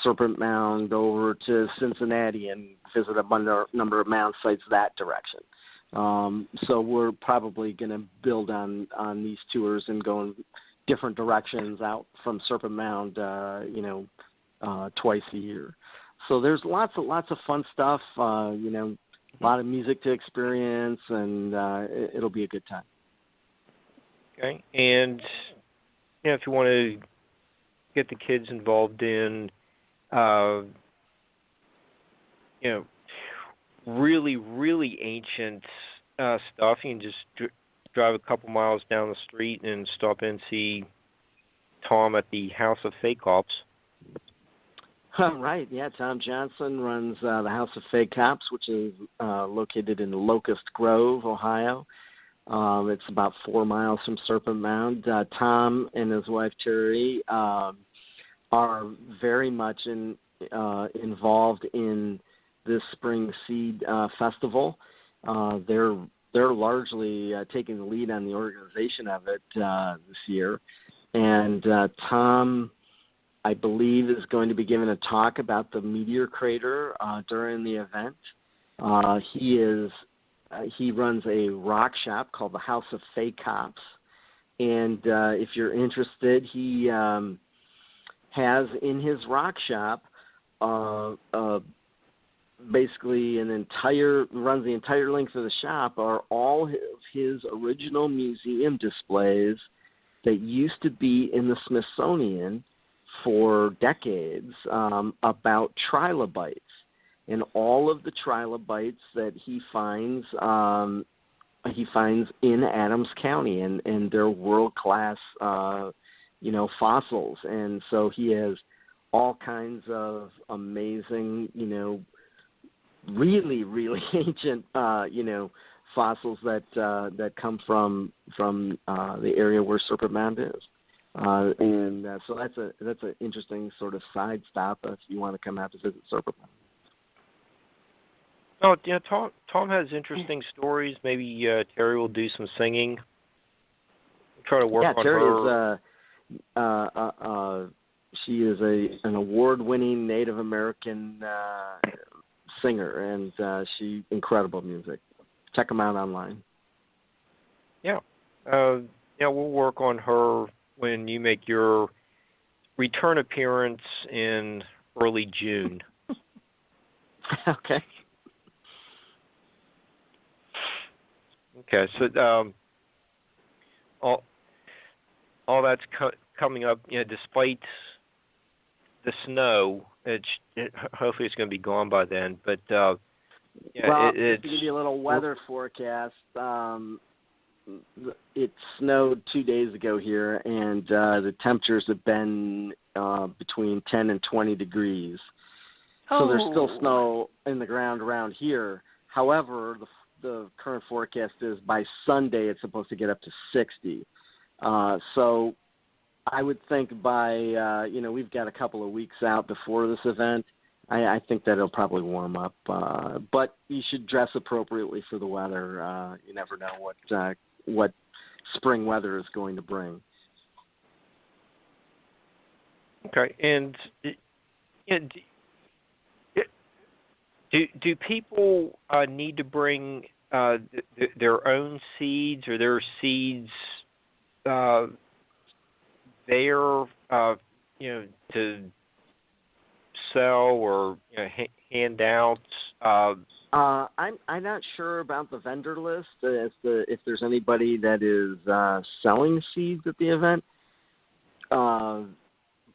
Serpent Mound over to Cincinnati and visit a number of mound sites that direction. So we're probably going to build on these tours and go in different directions out from Serpent Mound, twice a year. So there's lots of fun stuff, a lot of music to experience, and it'll be a good time. Okay, and if you want to get the kids involved in, really, really ancient stuff, you can just drive a couple miles down the street and stop in and see Tom at the House of Fake Cops. Right, yeah. Tom Johnson runs the House of Fake Cops, which is located in Locust Grove, Ohio. It's about 4 miles from Serpent Mound. Tom and his wife Terry are very much involved in this spring seed festival. They're largely taking the lead on the organization of it this year, and Tom, I believe, is going to be giving a talk about the meteor crater during the event. He runs a rock shop called the House of Fake Cops, and if you're interested, he has in his rock shop basically runs the entire length of the shop are all his original museum displays that used to be in the Smithsonian for decades about trilobites. And all of the trilobites that he finds in Adams County, and they're world-class, fossils. And so he has all kinds of amazing, really, really ancient, fossils that come from the area where Serpent Mound is. So that's an interesting sort of side stop if you want to come out to visit SERPENT. Oh, yeah, Tom has interesting stories. Maybe Terry will do some singing. Try to work on her. Terry is she is an award-winning Native American singer, and she incredible music. Check them out online. Yeah, we'll work on her when you make your return appearance in early June. Okay. Okay, so all that's coming up. Despite the snow, hopefully it's going to be gone by then. But well, to give you a little weather forecast, it snowed 2 days ago here, and the temperatures have been between 10 and 20 degrees. So there's still snow in the ground around here. However, the current forecast is by Sunday it's supposed to get up to 60. So I would think by, we've got a couple of weeks out before this event. I think that it'll probably warm up. But you should dress appropriately for the weather. You never know what spring weather is going to bring. Okay. And do people need to bring their own seeds or their seeds there, to sell or hand out? I'm not sure about the vendor list as to if there's anybody that is selling seeds at the event.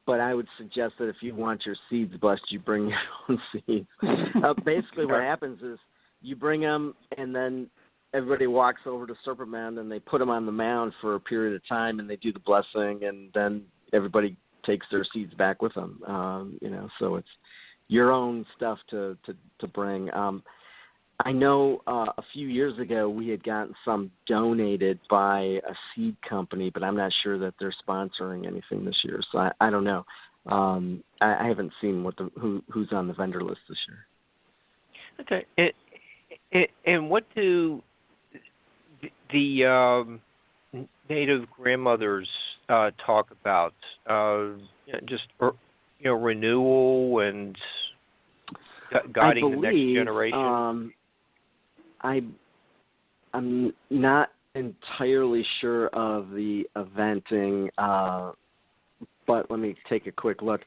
But I would suggest that if you want your seeds blessed, you bring your own seeds. Basically, what happens is you bring them, and then everybody walks over to SERPENT Mound, and they put them on the mound for a period of time, and they do the blessing, and then everybody takes their seeds back with them. So it's your own stuff to bring. I know a few years ago we had gotten some donated by a seed company, but I'm not sure that they're sponsoring anything this year. So I don't know. I haven't seen who's on the vendor list this year. Okay. And what do the Native grandmothers talk about? Just renewal and guiding the next generation. I'm not entirely sure of the eventing, but let me take a quick look.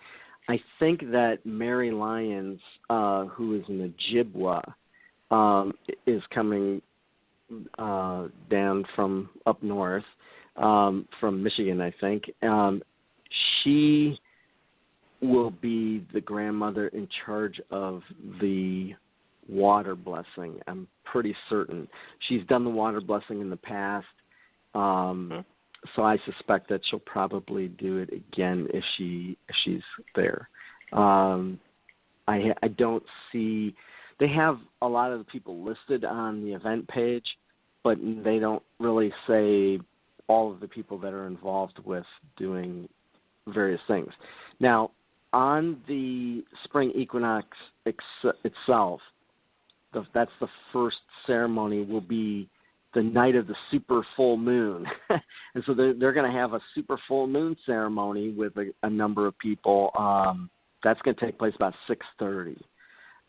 I think that Mary Lyons, who is an Ojibwa, is coming down from up north, from Michigan, I think. She will be the grandmother in charge of the water blessing. I'm pretty certain. She's done the water blessing in the past, so I suspect that she'll probably do it again if she's there. I don't see. They have a lot of the people listed on the event page, but they don't really say all of the people that are involved with doing various things. Now, on the spring equinox itself, that's the first ceremony, will be the night of the super full moon. And so they're going to have a super full moon ceremony with a number of people. That's going to take place about 6:30.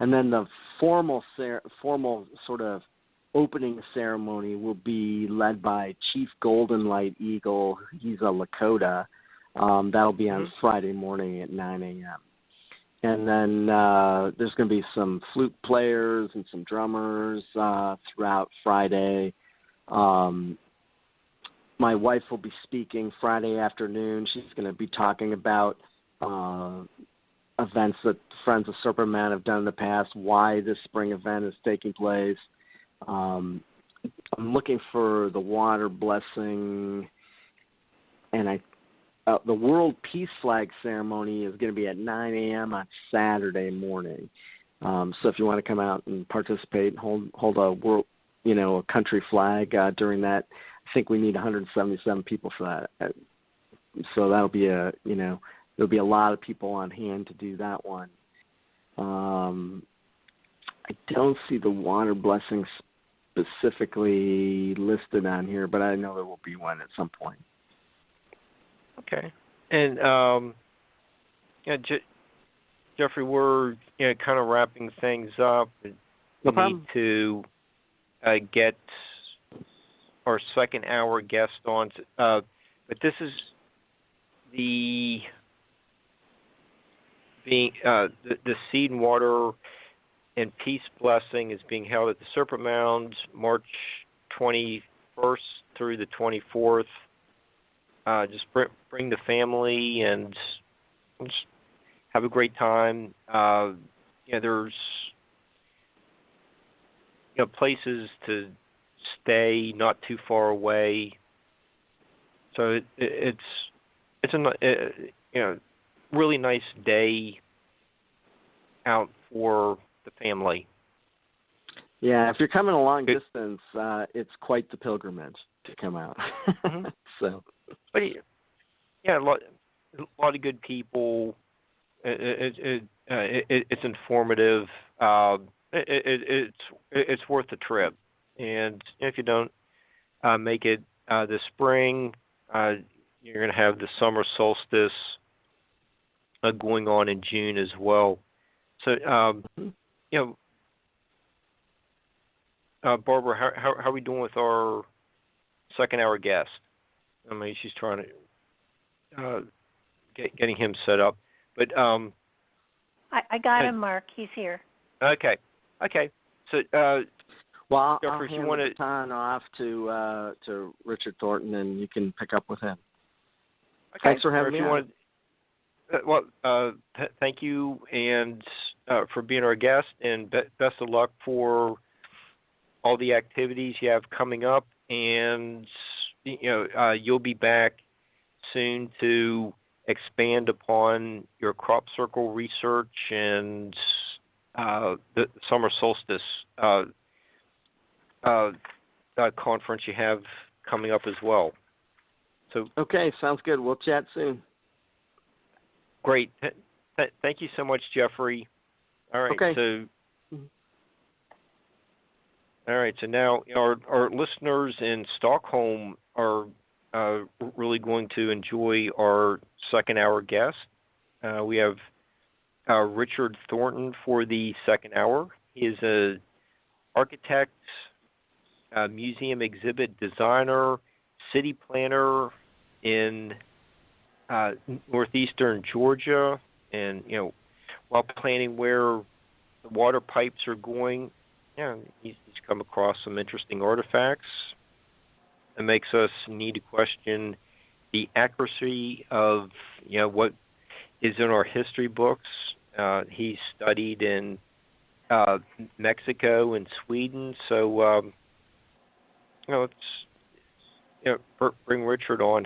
And then the formal sort of opening ceremony will be led by Chief Golden Light Eagle. He's a Lakota. That'll be on Friday morning at 9 a.m. And then there's going to be some flute players and some drummers throughout Friday. My wife will be speaking Friday afternoon. She's going to be talking about events that Friends of SERPENT Mound have done in the past, why this spring event is taking place. I'm looking for the water blessing, and the World Peace Flag ceremony is going to be at 9 a.m. on Saturday morning. So if you want to come out and participate, hold a world, a country flag during that. I think we need 177 people for that. so that'll be there'll be a lot of people on hand to do that one. I don't see the water blessings specifically listed on here, but I know there will be one at some point. Okay. And Jeffrey, we're kind of wrapping things up. No We problem. need to get our second hour guest on, but this is the Seed and Water and Peace Blessing is being held at the Serpent Mound, March 21st through the 24th. Just bring the family and just have a great time. There's places to stay not too far away. So it's a really nice day out for the family. Yeah, if you're coming a long distance, it's quite the pilgrimage to come out. Mm-hmm. So, but a lot of good people. It's informative. It's worth the trip. And if you don't make it this spring, you're going to have the summer solstice going on in June as well. So, Barbara, how are we doing with our second hour guest? I mean, she's trying to getting him set up, but I got him, Mark. He's here. Okay. So, well, Jeffrey, I'll if you hand want the baton off to Richard Thornton, and you can pick up with him. okay. Thanks for having me on. Thank you, and for being our guest, and best of luck for all the activities you have coming up. And you'll be back soon to expand upon your crop circle research and the summer solstice conference you have coming up as well. So Okay, sounds good. We'll chat soon. great. Thank you so much, Jeffrey. All right. Okay. So now our listeners in Stockholm are really going to enjoy our second hour guest. We have Richard Thornton for the second hour. He is an architect, museum exhibit designer, city planner in northeastern Georgia, and while planning where the water pipes are going, he's come across some interesting artifacts. It makes us need to question the accuracy of what is in our history books. He studied in Mexico and Sweden, so let's bring Richard on.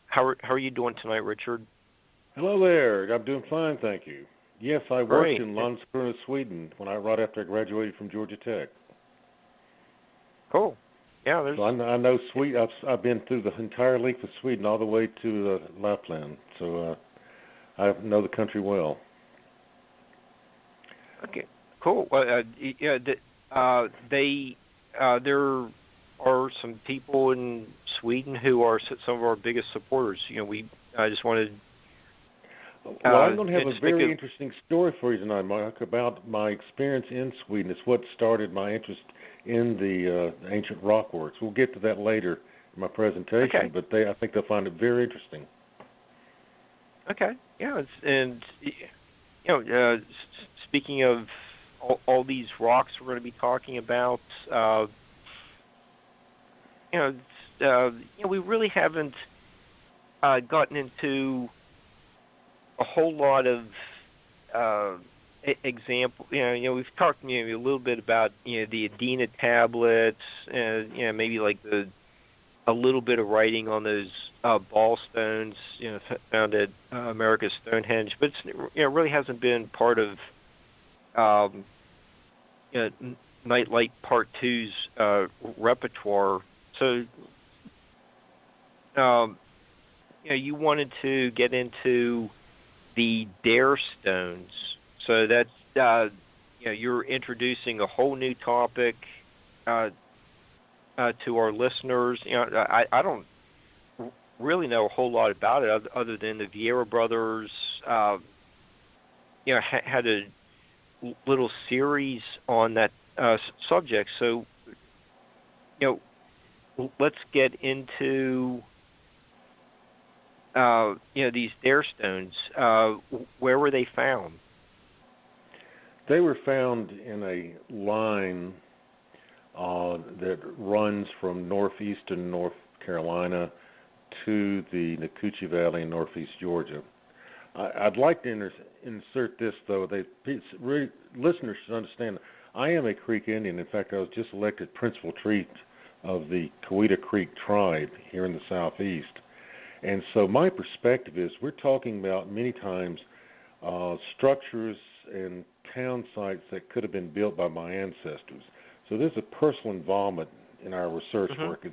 How are you doing tonight, Richard? Hello there. I'm doing fine, thank you. Yes, I worked Great. in Landskrona, Sweden, right after I graduated from Georgia Tech. Cool. Yeah, So I know Sweden. I've been through the entire length of Sweden, all the way to Lapland. So I know the country well. Okay, cool. Well, there are some people in Sweden who are some of our biggest supporters. I just wanted. Well, I'm going to have a very interesting story for you tonight, Mark, about my experience in Sweden. It's what started my interest in the ancient rockworks. We'll get to that later in my presentation, but I think they'll find it very interesting. Okay. Yeah, speaking of all these rocks we're going to be talking about, we really haven't gotten into a whole lot of example. We've talked maybe a little bit about the Adena tablets, and maybe like a little bit of writing on those ball stones, found at America's Stonehenge, but it really hasn't been part of Nightlight Part 2's repertoire. So you wanted to get into the dare stones, so that you're introducing a whole new topic to our listeners. I don't really know a whole lot about it other than the Vieira brothers had a little series on that subject. So let's get into these dare stones. Where were they found? They were found in a line that runs from northeastern North Carolina to the Nacoochee Valley in northeast Georgia. I'd like to insert this, though. Listeners should understand, I am a Creek Indian. In fact, I was just elected principal chief of the Coweta Creek tribe here in the southeast. And so my perspective is we're talking about many times structures and town sites that could have been built by my ancestors. So there's a personal involvement in our research work.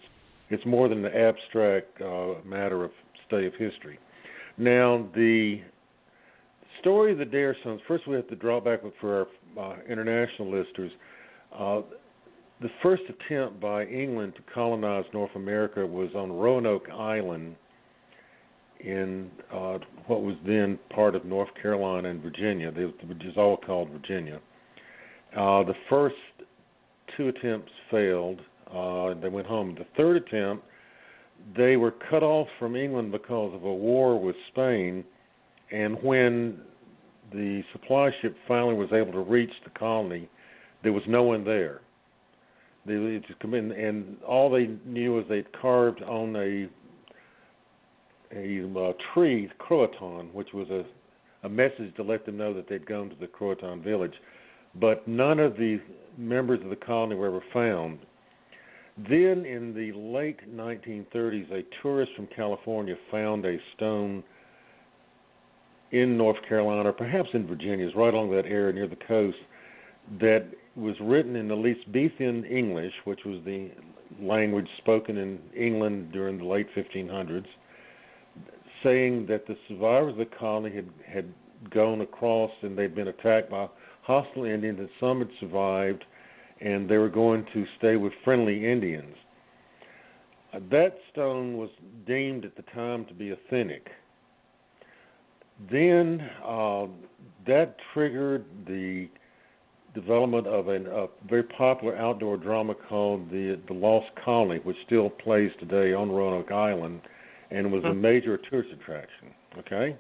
It's more than an abstract matter of study of history. Now, the story of the dare stones, first we have to draw back for our international listeners. The first attempt by England to colonize North America was on Roanoke Island in what was then part of North Carolina and Virginia, which is all called Virginia. The first two attempts failed. They went home. The third attempt, they were cut off from England because of a war with Spain, and when the supply ship finally was able to reach the colony, there was no one there. They just come in, and all they knew was they'd carved on a tree, Croatan, which was a message to let them know that they'd gone to the Croatan village. But none of the members of the colony were ever found. Then in the late 1930s, a tourist from California found a stone in North Carolina, or perhaps in Virginia, it's right along that area near the coast, that was written in Elizabethan English, which was the language spoken in England during the late 1500s, saying that the survivors of the colony had gone across and they'd been attacked by hostile Indians, and some had survived, and they were going to stay with friendly Indians. That stone was deemed at the time to be authentic. Then that triggered the development of a very popular outdoor drama called The Lost Colony, which still plays today on Roanoke Island and was a major tourist attraction. Okay?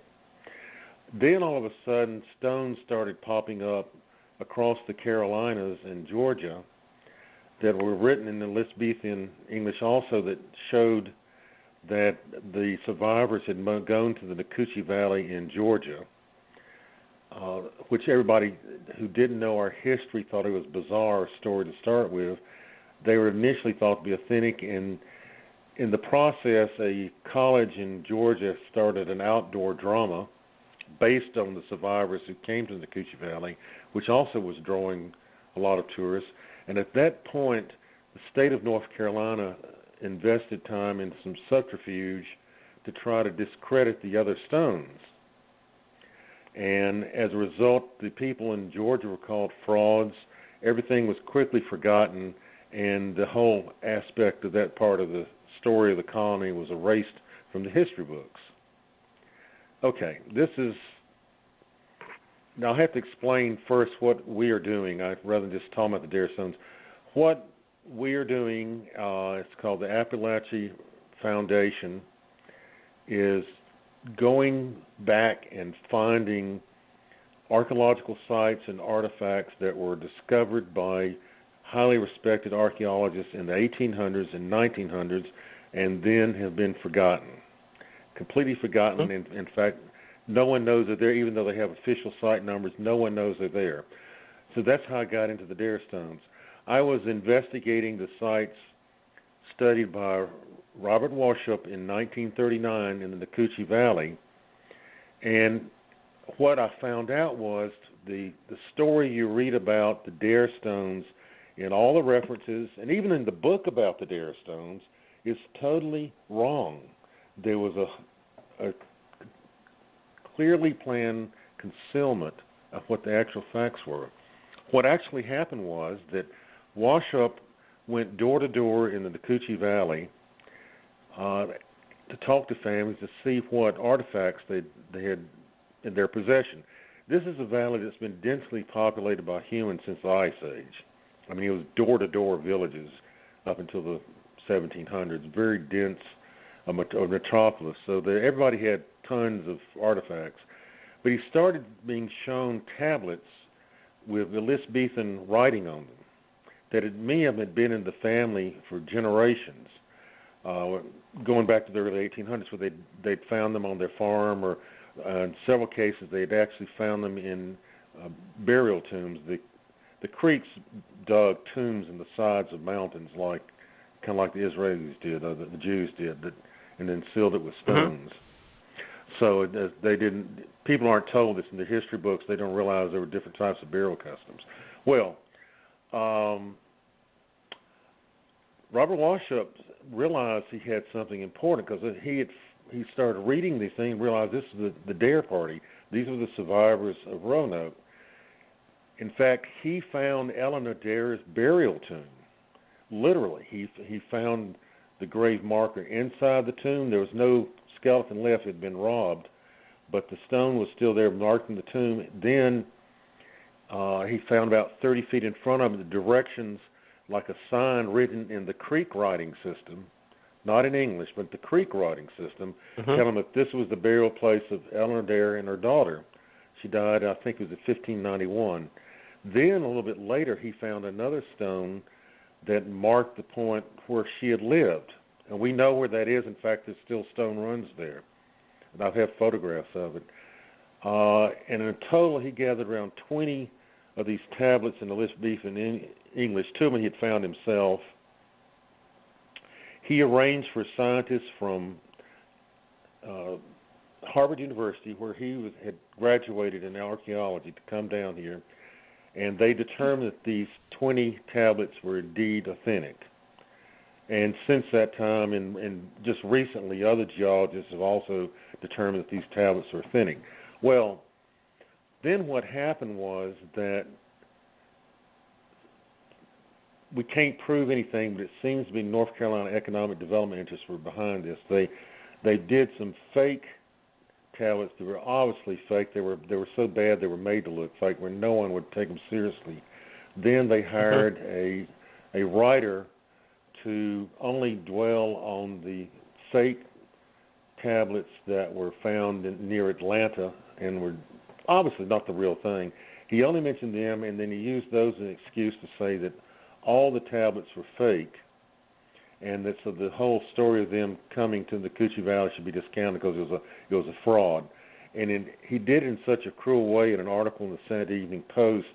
Then all of a sudden, stones started popping up across the Carolinas and Georgia that were written in Elizabethan English also, that showed that the survivors had gone to the Nacoochee Valley in Georgia, which everybody who didn't know our history thought it was a bizarre story to start with. They were initially thought to be authentic, and in the process, a college in Georgia started an outdoor drama based on the survivors who came to the Nacoochee Valley, which also was drawing a lot of tourists. And at that point, the state of North Carolina invested time in some subterfuge to try to discredit the other stones. And as a result, the people in Georgia were called frauds. Everything was quickly forgotten, and the whole aspect of that part of the story of the colony was erased from the history books. Okay, now I have to explain first what we are doing, rather than just talking about the dare stones. What we are doing, it's called the Appalachia Foundation, is going back and finding archaeological sites and artifacts that were discovered by highly respected archaeologists in the 1800s and 1900s and then have been forgotten, completely forgotten. In fact, no one knows they're there, even though they have official site numbers. No one knows they're there. So that's how I got into the dare stones. I was investigating the sites studied by Robert Washup in 1939 in the Nacoochee Valley, and what I found out was the story you read about the dare stones in all the references, and even in the book about the dare stones, is totally wrong. There was a clearly planned concealment of what the actual facts were. What actually happened was that Washoe went door to door in the Nacoochee Valley to talk to families to see what artifacts they had in their possession. This is a valley that's been densely populated by humans since the Ice Age. I mean, it was door-to-door villages up until the 1700s, very dense a metropolis. So everybody had tons of artifacts. But he started being shown tablets with Elizabethan writing on them that it may have been in the family for generations, going back to the early 1800s, where they'd found them on their farm, or in several cases they'd actually found them in burial tombs. The Creeks dug tombs in the sides of mountains, kind of like the Israelis did, or the Jews did, and then sealed it with stones. So they didn't. People aren't told this in the history books. They don't realize there were different types of burial customs. Well, Robert Washoe realized he had something important, because he started reading these things and realized this is the Dare Party. These were the survivors of Roanoke. In fact, he found Eleanor Dare's burial tomb. Literally, he found the grave marker inside the tomb. There was no skeleton left; it had been robbed, but the stone was still there marking the tomb. Then he found about 30 feet in front of him the directions, like a sign written in the Creek writing system, not in English, but the Creek writing system, telling him that this was the burial place of Eleanor Dare and her daughter. She died, I think it was in 1591. Then, a little bit later, he found another stone that marked the point where she had lived. And we know where that is. In fact, there's still stone runs there. And I have photographs of it. And in total, he gathered around 20 of these tablets in Elizabethan English. Two of them he had found himself. He arranged for scientists from Harvard University, where he had graduated in archaeology, to come down here. And they determined that these 20 tablets were indeed authentic. And since that time, and just recently, other geologists have also determined that these tablets are authentic. Well, then what happened was that we can't prove anything, but it seems to be North Carolina economic development interests were behind this. They did some fake tablets that were obviously fake. They were so bad they were made to look fake, where no one would take them seriously. Then they hired a writer to only dwell on the fake tablets that were found near Atlanta and were obviously not the real thing. He only mentioned them, and then he used those as an excuse to say that all the tablets were fake, and that so the whole story of them coming to the Nacoochee Valley should be discounted because it was a fraud. And he did it in such a cruel way in an article in the Saturday Evening Post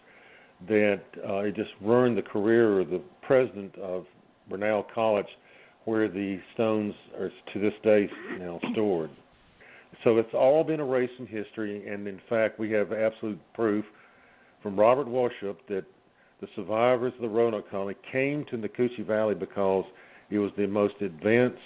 that it just ruined the career of the president of Bernal College, where the stones are to this day now stored. So it's all been erased from history, and in fact we have absolute proof from Robert Washoe that the survivors of the Roanoke colony came to the Nacoochee Valley because it was the most advanced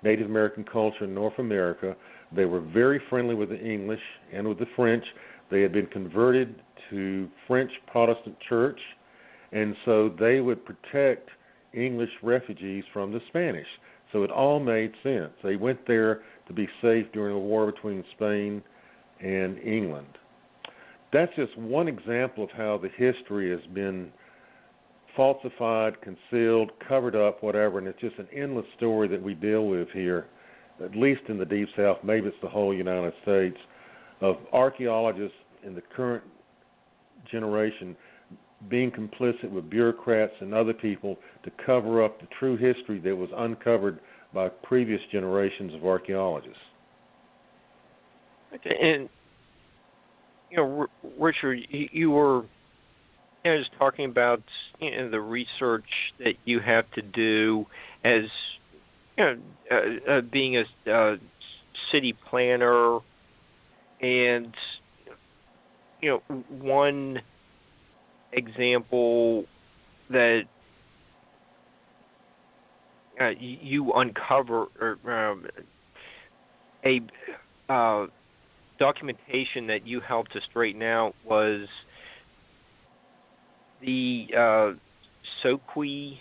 Native American culture in North America. They were very friendly with the English and with the French. They had been converted to French Protestant church, and so they would protect English refugees from the Spanish. So it all made sense. They went there to be safe during the war between Spain and England. That's just one example of how the history has been falsified, concealed, covered up, whatever, and it's just an endless story that we deal with here, at least in the Deep South, maybe it's the whole United States, of archaeologists in the current generation being complicit with bureaucrats and other people to cover up the true history that was uncovered by previous generations of archaeologists. Okay, and Richard, you were just talking about the research that you have to do as being a city planner, and one example that you uncover a documentation that you helped to straighten out was the Soqui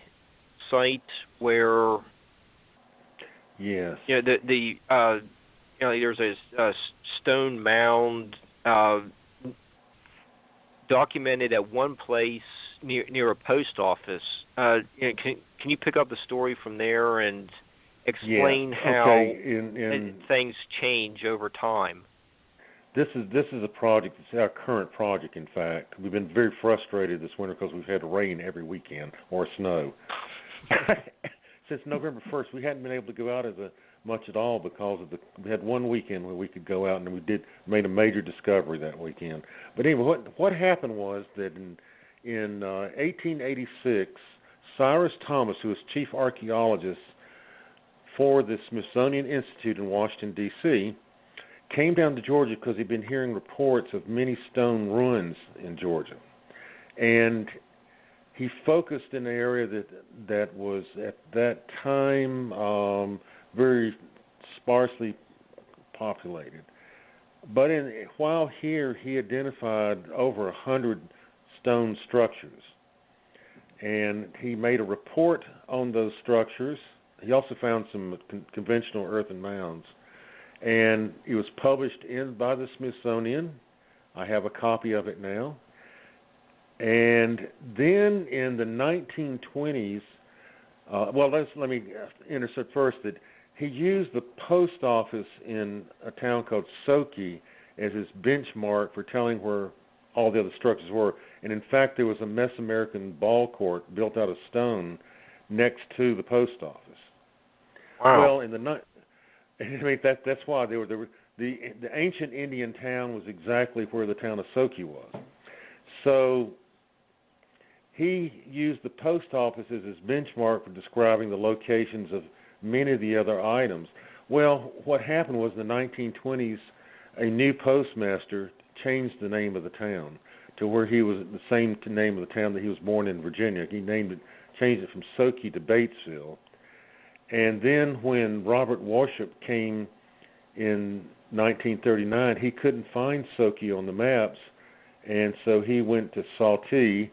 site where yes, there's a stone mound documented at one place near a post office. Can you pick up the story from there and explain how things change over time? This is a project. It's our current project. In fact, we've been very frustrated this winter because we've had rain every weekend or snow. Since November 1st, we hadn't been able to go out much at all because we had one weekend where we could go out, and we made a major discovery that weekend. But anyway, what happened was that in 1886, Cyrus Thomas, who was chief archaeologist for the Smithsonian Institute in Washington, D.C., came down to Georgia because he'd been hearing reports of many stone ruins in Georgia. And he focused in an area that was at that time very sparsely populated. But while here, he identified over 100 stone structures. And he made a report on those structures. He also found some conventional earthen mounds. And it was published by the Smithsonian. I have a copy of it now. And then in the 1920s, let me insert first that he used the post office in a town called Soqui as his benchmark for telling where all the other structures were. And in fact, there was a Mesoamerican ball court built out of stone next to the post office. Wow. Well, that's why the ancient Indian town was exactly where the town of Soqui was. So he used the post office as his benchmark for describing the locations of many of the other items. Well, what happened was in the 1920s, a new postmaster changed the name of the town to where he was the same name of the town that he was born in, Virginia. He changed it from Soqui to Batesville. And then when Robert Worship came in 1939, he couldn't find Soqui on the maps, and so he went to Saltee,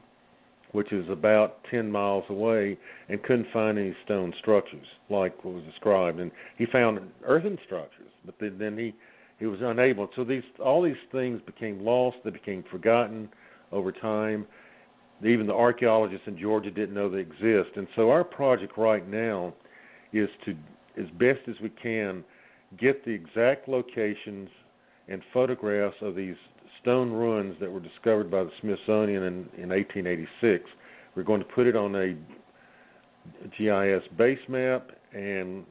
which is about 10 miles away, and couldn't find any stone structures like what was described. And he found earthen structures, but then he was unable. So all these things became lost. They became forgotten over time. Even the archaeologists in Georgia didn't know they exist. And so our project right now is to, as best as we can, get the exact locations and photographs of these stone ruins that were discovered by the Smithsonian in 1886. We're going to put it on a GIS base map and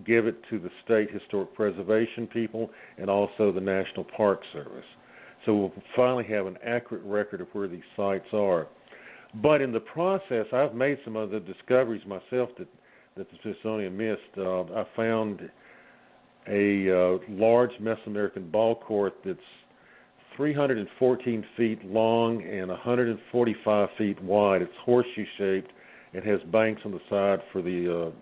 give it to the state historic preservation people and also the National Park Service. So we'll finally have an accurate record of where these sites are. But in the process, I've made some other discoveries myself that the Smithsonian missed. I found a large Mesoamerican ball court that's 314 feet long and 145 feet wide. It's horseshoe-shaped. It has banks on the side for the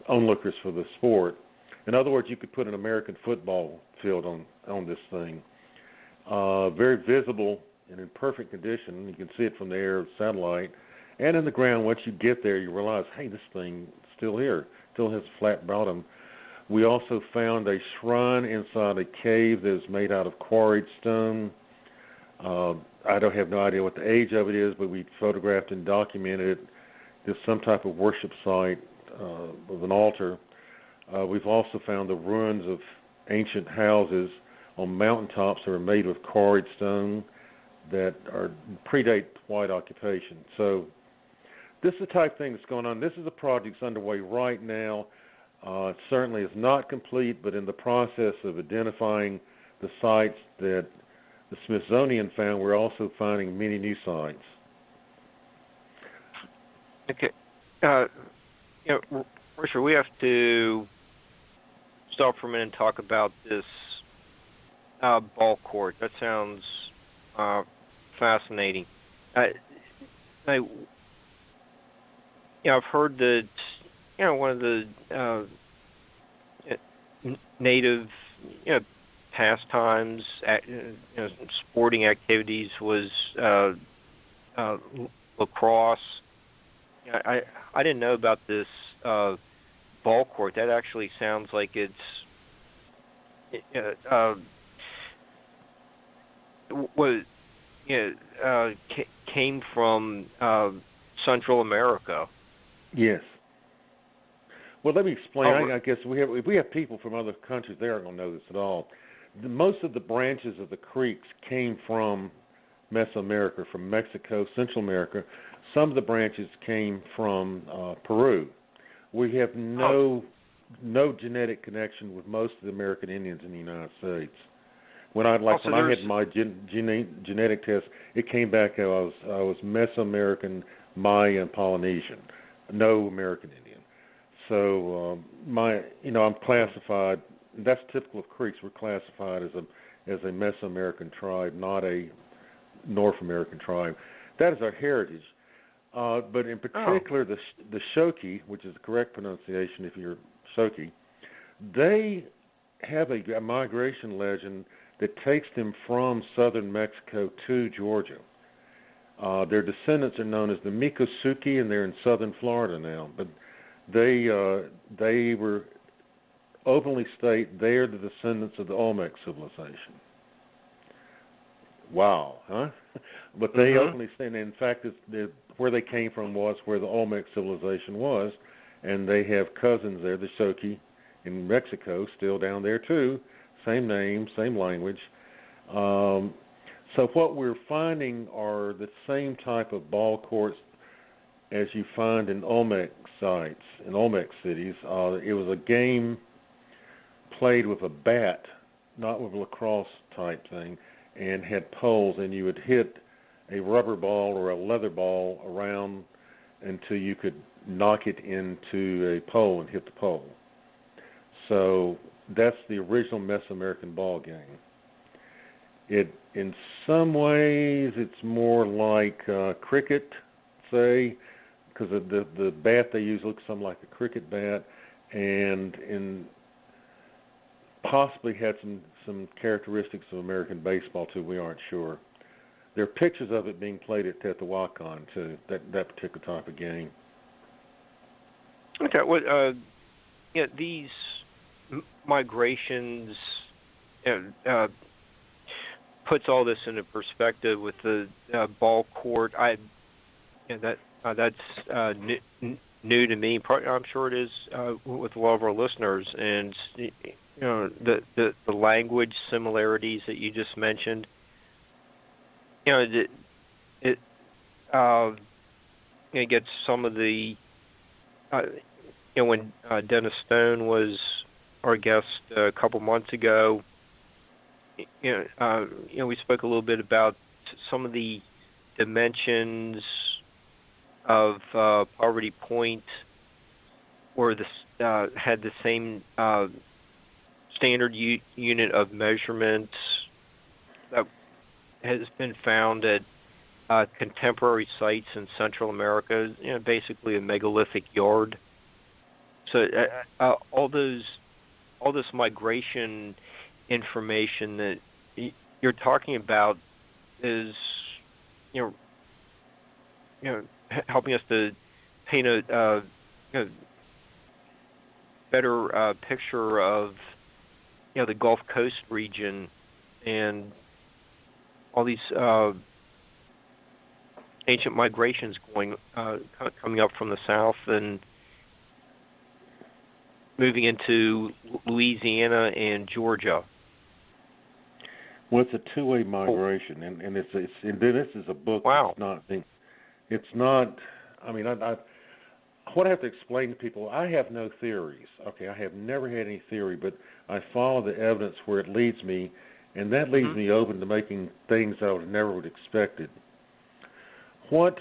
onlookers for the sport. In other words, you could put an American football field on this thing. Very visible and in perfect condition. You can see it from the air, satellite, and in the ground. Once you get there, you realize, hey, this thing is still here. Still has a flat bottom. We also found a shrine inside a cave that is made out of quarried stone. I don't have no idea what the age of it is, but we photographed and documented it. There's some type of worship site with an altar. We've also found the ruins of ancient houses on mountaintops that are made with quarried stone that predate white occupation. So this is the type of thing that's going on. This is a project that's underway right now. It certainly is not complete, but in the process of identifying the sites that the Smithsonian found, we're also finding many new sites. Okay. Richard, we have to stop for a minute and talk about this ball court. That sounds fascinating. I've heard that one of the native pastimes, sporting activities was lacrosse. I didn't know about this ball court. That actually sounds like it's came from Central America. Yes. Well, let me explain. Oh, I guess if we have people from other countries, they aren't going to know this at all. Most of the branches of the creeks came from Mesoamerica, from Mexico, Central America. Some of the branches came from Peru. We have no genetic connection with most of the American Indians in the United States. When I had my genetic test, it came back I was Mesoamerican, Maya, and Polynesian, no American Indian. So I'm classified. That's typical of Creeks. We're classified as a Mesoamerican tribe, not a North American tribe. That is our heritage. But in particular, the Shoki, which is the correct pronunciation if you're Shoki, they have a migration legend that takes them from southern Mexico to Georgia. Their descendants are known as the Miccosukee, and they're in southern Florida now. But they were openly state they're the descendants of the Olmec civilization. Wow, huh? But they openly say, and in fact, where they came from was where the Olmec civilization was, and they have cousins there, the Shoki, in Mexico, still down there too. Same name, same language. So what we're finding are the same type of ball courts as you find in Olmec sites, in Olmec cities. It was a game played with a bat, not with a lacrosse type thing, and had poles, and you would hit a rubber ball or a leather ball around until you could knock it into a pole and hit the pole. So that's the original Mesoamerican ball game. In some ways, it's more like cricket, say, because the bat they use looks something like a cricket bat, and possibly had some characteristics of American baseball too. We aren't sure. There are pictures of it being played at Teotihuacan too. That particular type of game. Okay. Well, these migrations puts all this into perspective with the ball court. That's new to me. I'm sure it is with a lot of our listeners, and the language similarities that you just mentioned. It gets some of the when Dennis Stone was our guest a couple months ago. We spoke a little bit about some of the dimensions of Poverty Point, or had the same standard unit of measurement that has been found at contemporary sites in Central America. Basically a megalithic yard. So all this migration information that you're talking about is, helping us to paint a better picture of, the Gulf Coast region and all these ancient migrations coming up from the south and moving into Louisiana and Georgia. Well, it's a two-way migration, and this is a book. Wow. It's not. I mean, what I have to explain to people, I have no theories. Okay, I have never had any theory, but I follow the evidence where it leads me, and that leaves me open to making things I would never would expected. What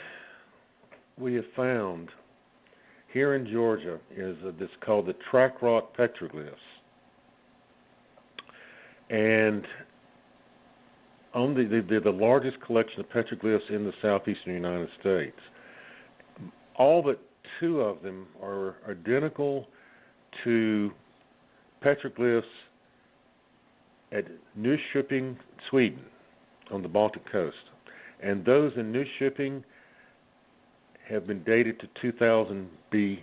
we have found here in Georgia is this called the track rock petroglyphs, and they're the largest collection of petroglyphs in the southeastern United States. All but two of them are identical to petroglyphs at Nyköping, Sweden, on the Baltic coast. And those in Nyköping have been dated to 2000 BC.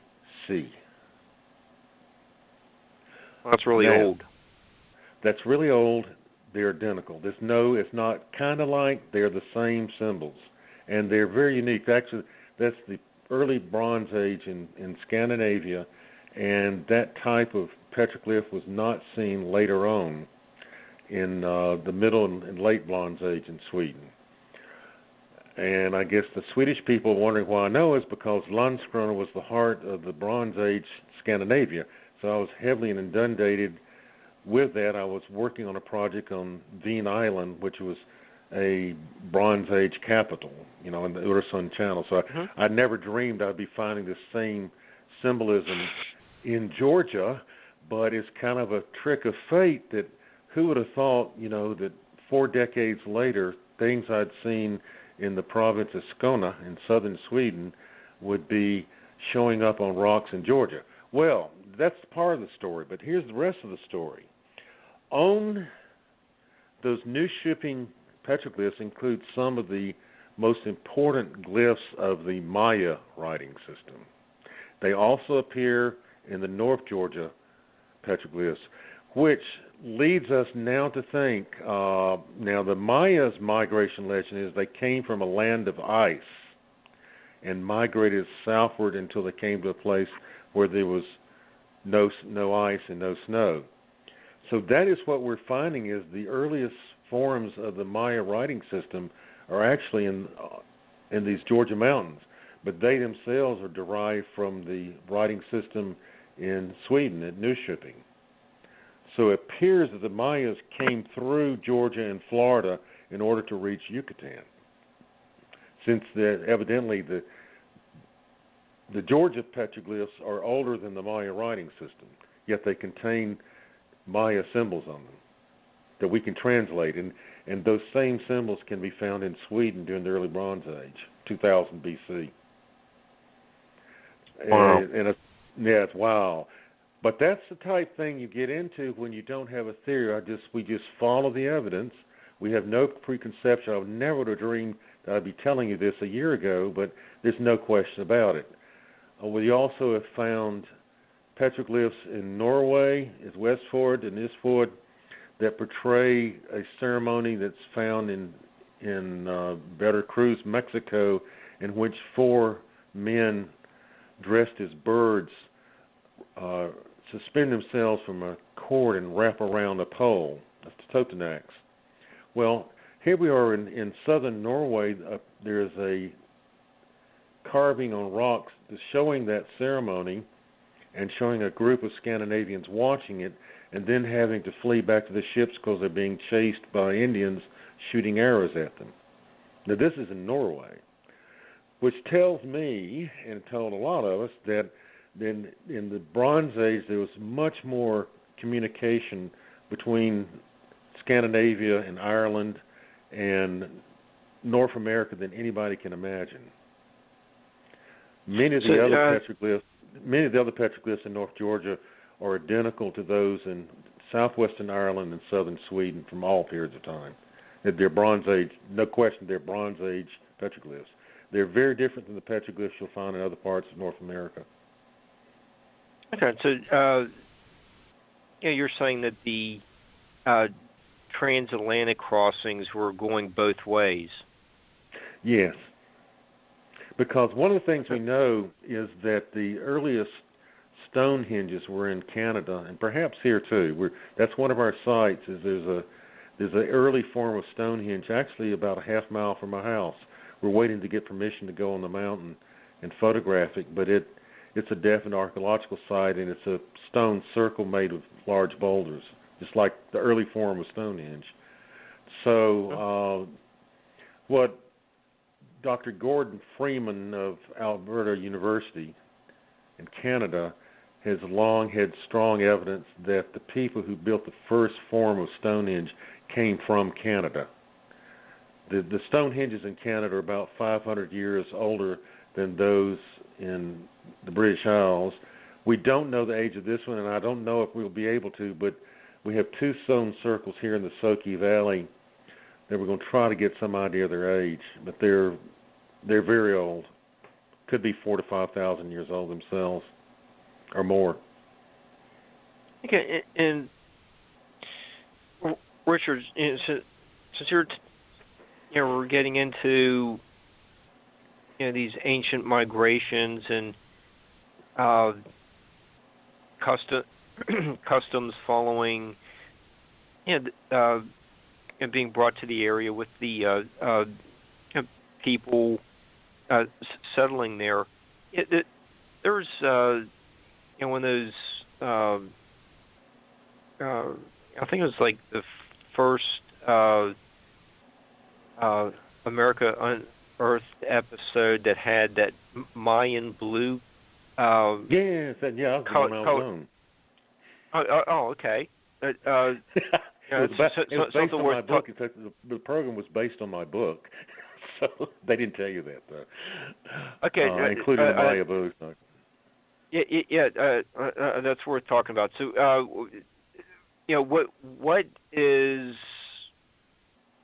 Well, that's really old. That's really old. They're identical. It's not kind of like, they're the same symbols. And they're very unique. Actually, that's the early Bronze Age in Scandinavia, and that type of petroglyph was not seen later on in the Middle and Late Bronze Age in Sweden. And I guess the Swedish people are wondering why I know is because Landskrona was the heart of the Bronze Age Scandinavia. So I was heavily inundated with that. I was working on a project on Veen Island, which was a Bronze Age capital, in the Öresund Channel. So I never dreamed I'd be finding the same symbolism in Georgia, but it's kind of a trick of fate that who would have thought, that 4 decades later, things I'd seen in the province of Skåne in southern Sweden would be showing up on rocks in Georgia. Well, that's part of the story, but here's the rest of the story. On those Nyköping petroglyphs include some of the most important glyphs of the Maya writing system. They also appear in the North Georgia petroglyphs, which leads us now to think, now the Maya's migration legend is they came from a land of ice and migrated southward until they came to a place where there was no ice and no snow. So that is what we're finding is the earliest forms of the Maya writing system are actually in these Georgia mountains, but they themselves are derived from the writing system in Sweden at Nyköping. So it appears that the Mayas came through Georgia and Florida in order to reach Yucatan, since evidently the Georgia petroglyphs are older than the Maya writing system, yet they contain Maya symbols on them that we can translate, and those same symbols can be found in Sweden during the early Bronze Age, 2000 BC. Wow. It's wow. But that's the type thing you get into when you don't have a theory. We just follow the evidence. We have no preconception. I would never have dreamed that I'd be telling you this a year ago, but there's no question about it. We also have found petroglyphs in Norway, as Westford and Isfjord, that portray a ceremony that's found in Veracruz, Mexico, in which 4 men dressed as birds suspend themselves from a cord and wrap around a pole. That's the Totenax. Well, here we are in southern Norway. There's a carving on rocks showing that ceremony and showing a group of Scandinavians watching it and then having to flee back to the ships because they're being chased by Indians shooting arrows at them. Now, this is in Norway, which tells me, and told a lot of us, that then in the Bronze Age there was much more communication between Scandinavia and Ireland and North America than anybody can imagine. Many of the other petroglyphs in North Georgia are identical to those in southwestern Ireland and southern Sweden from all periods of time. They're Bronze Age, no question, they're Bronze Age petroglyphs. They're very different than the petroglyphs you'll find in other parts of North America. Okay, so you're saying that the transatlantic crossings were going both ways. Yes. Because one of the things we know is that the earliest stone hinges were in Canada, and perhaps here too. That's one of our sites. Is there's an early form of Stonehenge, actually about a half mile from my house. We're waiting to get permission to go on the mountain and photograph it, but it's a definite archaeological site, and it's a stone circle made of large boulders, just like the early form of Stonehenge. So what Dr. Gordon Freeman of Alberta University in Canada has long had strong evidence that the people who built the first form of Stonehenge came from Canada. The Stonehenges in Canada are about 500 years older than those in the British Isles. We don't know the age of this one, and I don't know if we'll be able to, but we have 2 stone circles here in the Soki Valley that we're going to try to get some idea of their age, but they're very old. Could be 4,000 to 5,000 years old themselves, or more. Okay, and Richard, since you're, we're getting into, these ancient migrations and customs following, being brought to the area with the people settling there. There's one of those. I think it was like the first America Unearthed episode that had that Mayan blue. Yes, I was on. Oh, okay. It was based on my book. The program was based on my book, so they didn't tell you that, though. Okay, including the Maya books. That's worth talking about. So, what is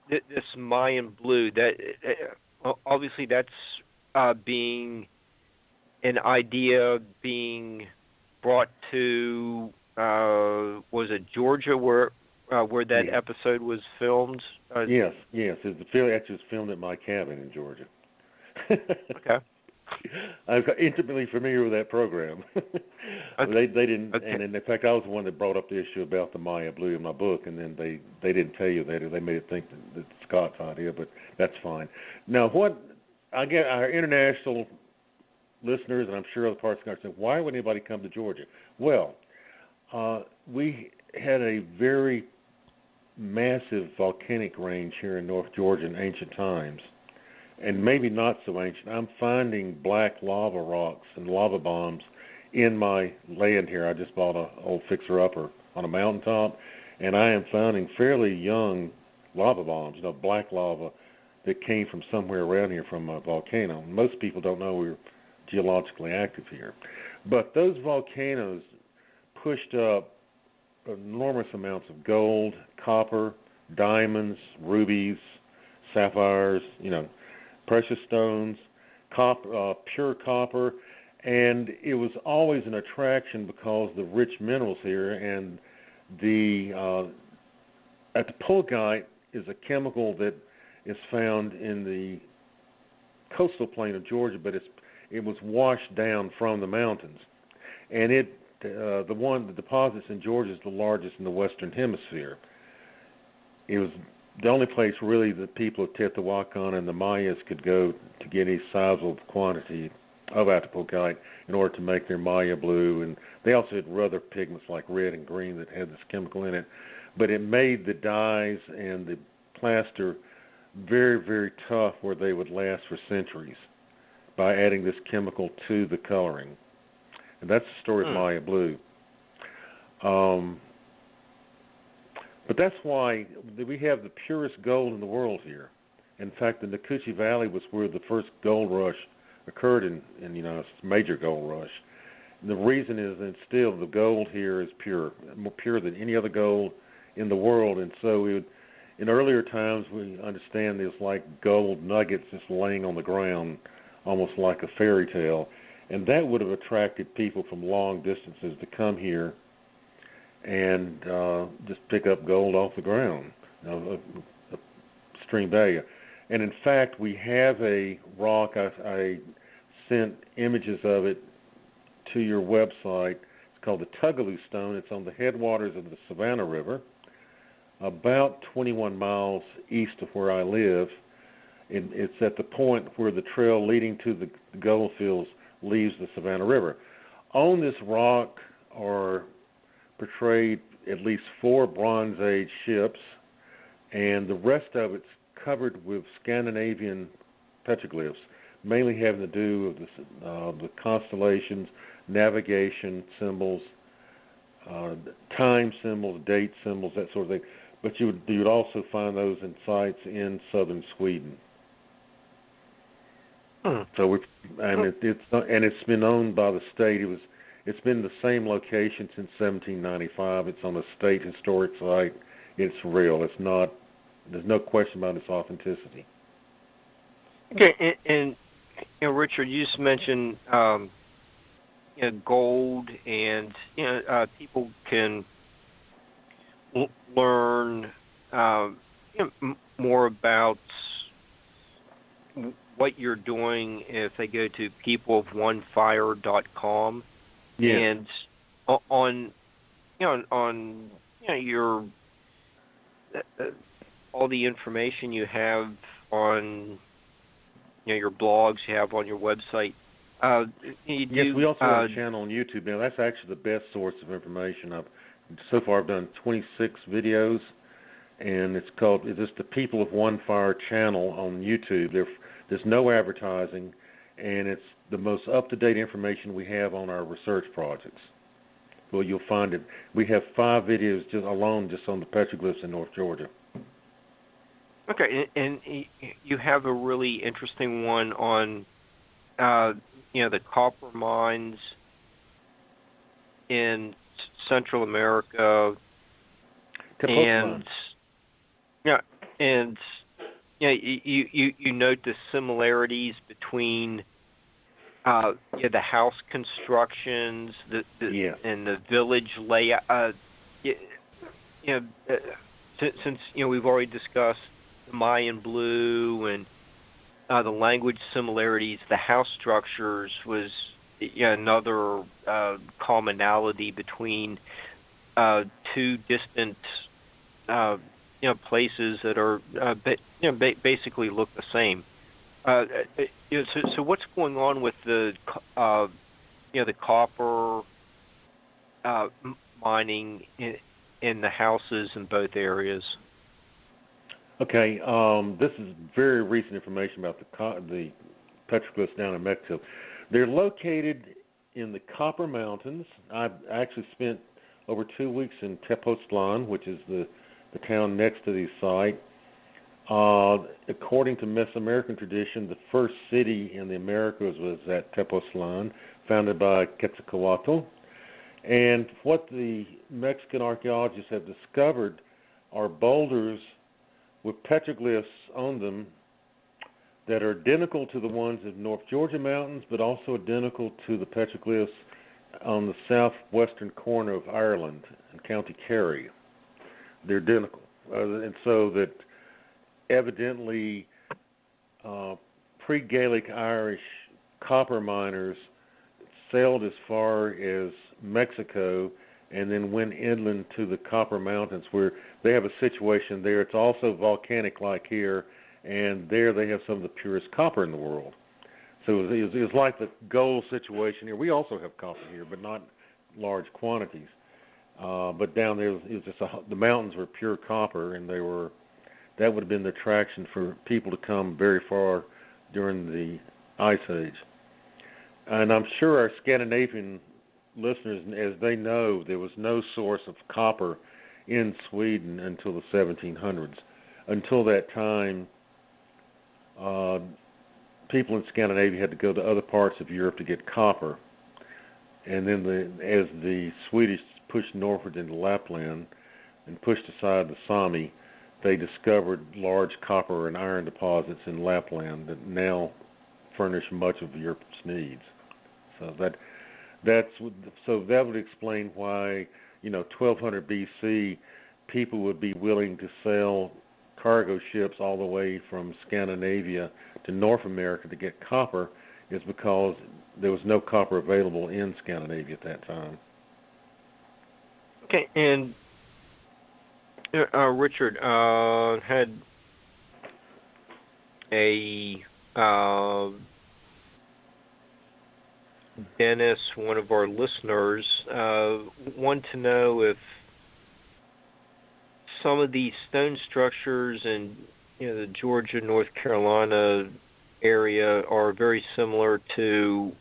this Mayan blue? That obviously that's being an idea being brought to was it Georgia where that episode was filmed? Yes. It was filmed at my cabin in Georgia. Okay. I'm intimately familiar with that program. Okay. They didn't, okay. and in fact, I was the one that brought up the issue about the Maya blue in my book, and then they didn't tell you that, or they made it think that it's Scott's idea, but that's fine. Now, what I get our international listeners, and I'm sure other parts of the country, say, why would anybody come to Georgia? Well, we had a very massive volcanic range here in North Georgia in ancient times. And maybe not so ancient. I'm finding black lava rocks and lava bombs in my land here. I just bought an old fixer-upper on a mountaintop, and I am finding fairly young lava bombs, black lava that came from somewhere around here from a volcano. Most people don't know we're geologically active here. But those volcanoes pushed up enormous amounts of gold, copper, diamonds, rubies, sapphires, precious stones, pure copper, and it was always an attraction because the rich minerals here. And the attapulgite is a chemical that is found in the coastal plain of Georgia, but it was washed down from the mountains, and the deposits in Georgia is the largest in the Western Hemisphere. It was the only place really that people of Teotihuacan and the Mayas could go to get a sizable quantity of attapulgite in order to make their Maya blue. And they also had other pigments like red and green that had this chemical in it. But it made the dyes and the plaster very, very tough where they would last for centuries by adding this chemical to the coloring. And that's the story of Maya blue. But that's why we have the purest gold in the world here. In fact, the Nakuchi Valley was where the first gold rush occurred in the United States, major gold rush. And the reason is that still the gold here is pure, more pure than any other gold in the world. And so in earlier times, we understand there's like gold nuggets just laying on the ground, almost like a fairy tale. And that would have attracted people from long distances to come here and just pick up gold off the ground, a stream value. And in fact, we have a rock. I sent images of it to your website. It's called the Tugaloo Stone. It's on the headwaters of the Savannah River, about 21 miles east of where I live. It's at the point where the trail leading to the gold fields leaves the Savannah River. On this rock are portrayed at least 4 Bronze Age ships, and the rest of it's covered with Scandinavian petroglyphs, mainly having to do with the constellations, navigation symbols, time symbols, date symbols, that sort of thing. But you would also find those in sites in southern Sweden. So it's been owned by the state. It's been the same location since 1795. It's on a state historic site. It's real. It's not. There's no question about its authenticity. Okay, and Richard, you just mentioned gold, and people can learn more about what you're doing if they go to peopleofonefire.com. Yes. And on your all the information you have on your blogs you have on your website. Yes, we also have a channel on YouTube now. That's actually the best source of information. So far I've done 26 videos, and it's the People of One Fire channel on YouTube. There's no advertising, and it's the most up-to-date information we have on our research projects. Well, you'll find it. We have 5 videos just on the petroglyphs in North Georgia. Okay, and you have a really interesting one on, the copper mines in Central America, you note the similarities between the house constructions, yes. and the village layout. Since we've already discussed the Mayan blue and the language similarities, the house structures was another commonality between two distant places that are basically look the same. So what's going on with the copper mining in the houses in both areas? Okay, this is very recent information about the petroglyphs down in Mexico. They're located in the Copper Mountains. I actually spent over 2 weeks in Tepoztlan, which is the town next to the site. According to Mesoamerican tradition, the first city in the Americas was at Tepoztlan, founded by Quetzalcoatl. And what the Mexican archaeologists have discovered are boulders with petroglyphs on them that are identical to the ones in North Georgia mountains, but also identical to the petroglyphs on the southwestern corner of Ireland in County Kerry. They're identical. And so that evidently pre-Gaelic Irish copper miners sailed as far as Mexico and then went inland to the Copper Mountains, where they have a situation there. It's also volcanic like here, and there they have some of the purest copper in the world. So it was like the gold situation here. We also have copper here, but not large quantities. But down there, it was just the mountains were pure copper, and that would have been the attraction for people to come very far during the Ice Age. And I'm sure our Scandinavian listeners, as they know, there was no source of copper in Sweden until the 1700s. Until that time, people in Scandinavia had to go to other parts of Europe to get copper. And then as the Swedish pushed northward into Lapland and pushed aside the Sami, they discovered large copper and iron deposits in Lapland that now furnish much of Europe's needs. So that would explain why, 1200 BC, people would be willing to sail cargo ships all the way from Scandinavia to North America to get copper, is because there was no copper available in Scandinavia at that time. Okay, and Richard had a Dennis, one of our listeners, want to know if some of these stone structures in the Georgia, North Carolina area are very similar to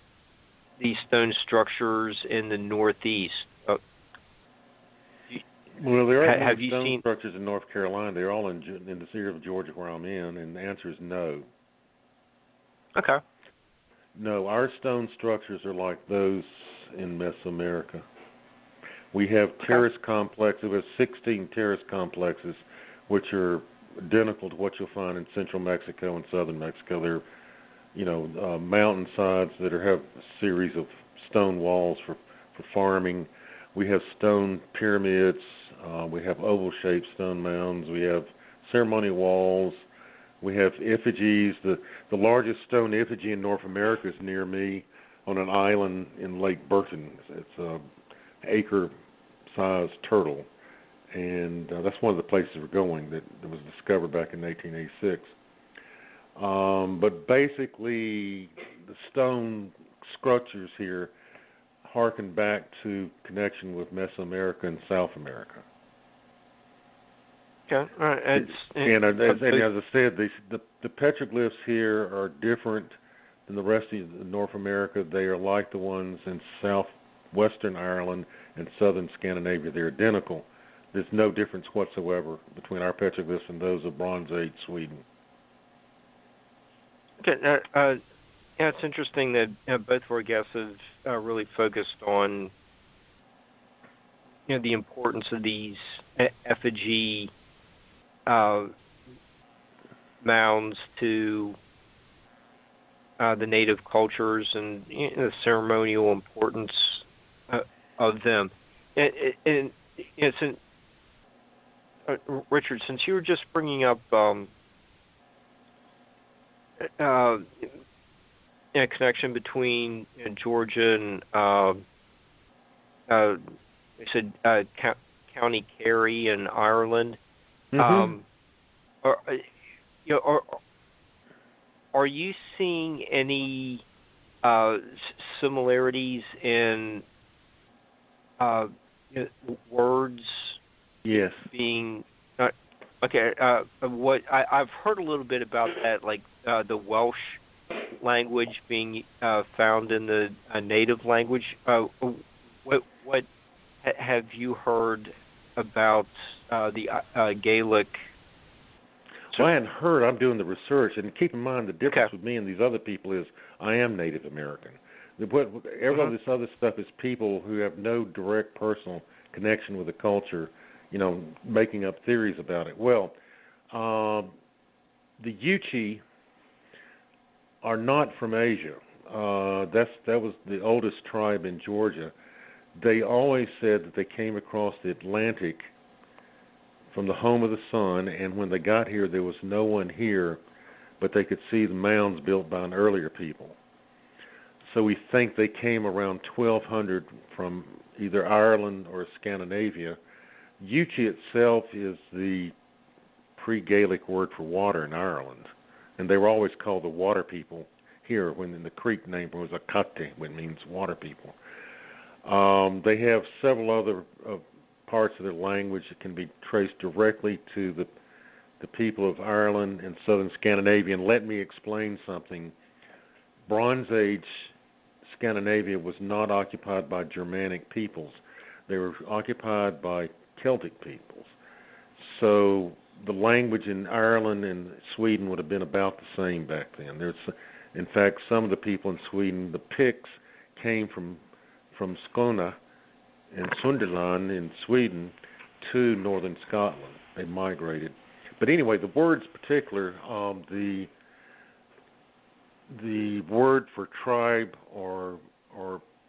these stone structures in the Northeast. Well, there are stone structures in North Carolina. They're all in the area of Georgia where I'm in, and the answer is no. Okay. No, our stone structures are like those in Mesoamerica. We have terrace complexes. We have 16 terrace complexes, which are identical to what you'll find in central Mexico and southern Mexico. They're, mountainsides that have a series of stone walls for farming. We have stone pyramids. We have oval-shaped stone mounds. We have ceremonial walls. We have effigies. The largest stone effigy in North America is near me on an island in Lake Burton. It's an acre-sized turtle, and that's one of the places we're going that was discovered back in 1886. But basically, the stone structures here harken back to connection with Mesoamerica and South America. Okay, all right. And as I said, the petroglyphs here are different than the rest of North America. They are like the ones in southwestern Ireland and southern Scandinavia. They're identical. There's no difference whatsoever between our petroglyphs and those of Bronze Age Sweden. Okay, it's interesting that both of our guests have really focused on the importance of these effigy mounds to the native cultures and the ceremonial importance of them. And Richard, since you were just bringing up a connection between Georgia and you said County Kerry and Ireland. Mm-hmm. Are you seeing any similarities in words? Yes. Being okay. What I've heard a little bit about that, like the Welsh language being found in the native language. What have you heard about the Gaelic? Well, I hadn't heard. I'm doing the research, and keep in mind the difference with me and these other people is I am Native American. All this other stuff is people who have no direct personal connection with the culture, making up theories about it. Well, the Yuchi are not from Asia. That was the oldest tribe in Georgia. They always said that they came across the Atlantic from the home of the sun, and when they got here, there was no one here, but they could see the mounds built by an earlier people. So we think they came around 1200 from either Ireland or Scandinavia. Yuchi itself is the pre-Gaelic word for water in Ireland, and they were always called the water people here, when in the Creek name was Akate, which means water people. They have several other parts of their language that can be traced directly to the people of Ireland and southern Scandinavia. And let me explain something. Bronze Age Scandinavia was not occupied by Germanic peoples. They were occupied by Celtic peoples. So the language in Ireland and Sweden would have been about the same back then. In fact, some of the people in Sweden, the Picts, came from Skåne and Sunderland in Sweden to northern Scotland. They migrated. But anyway, the words particular, the word for tribe or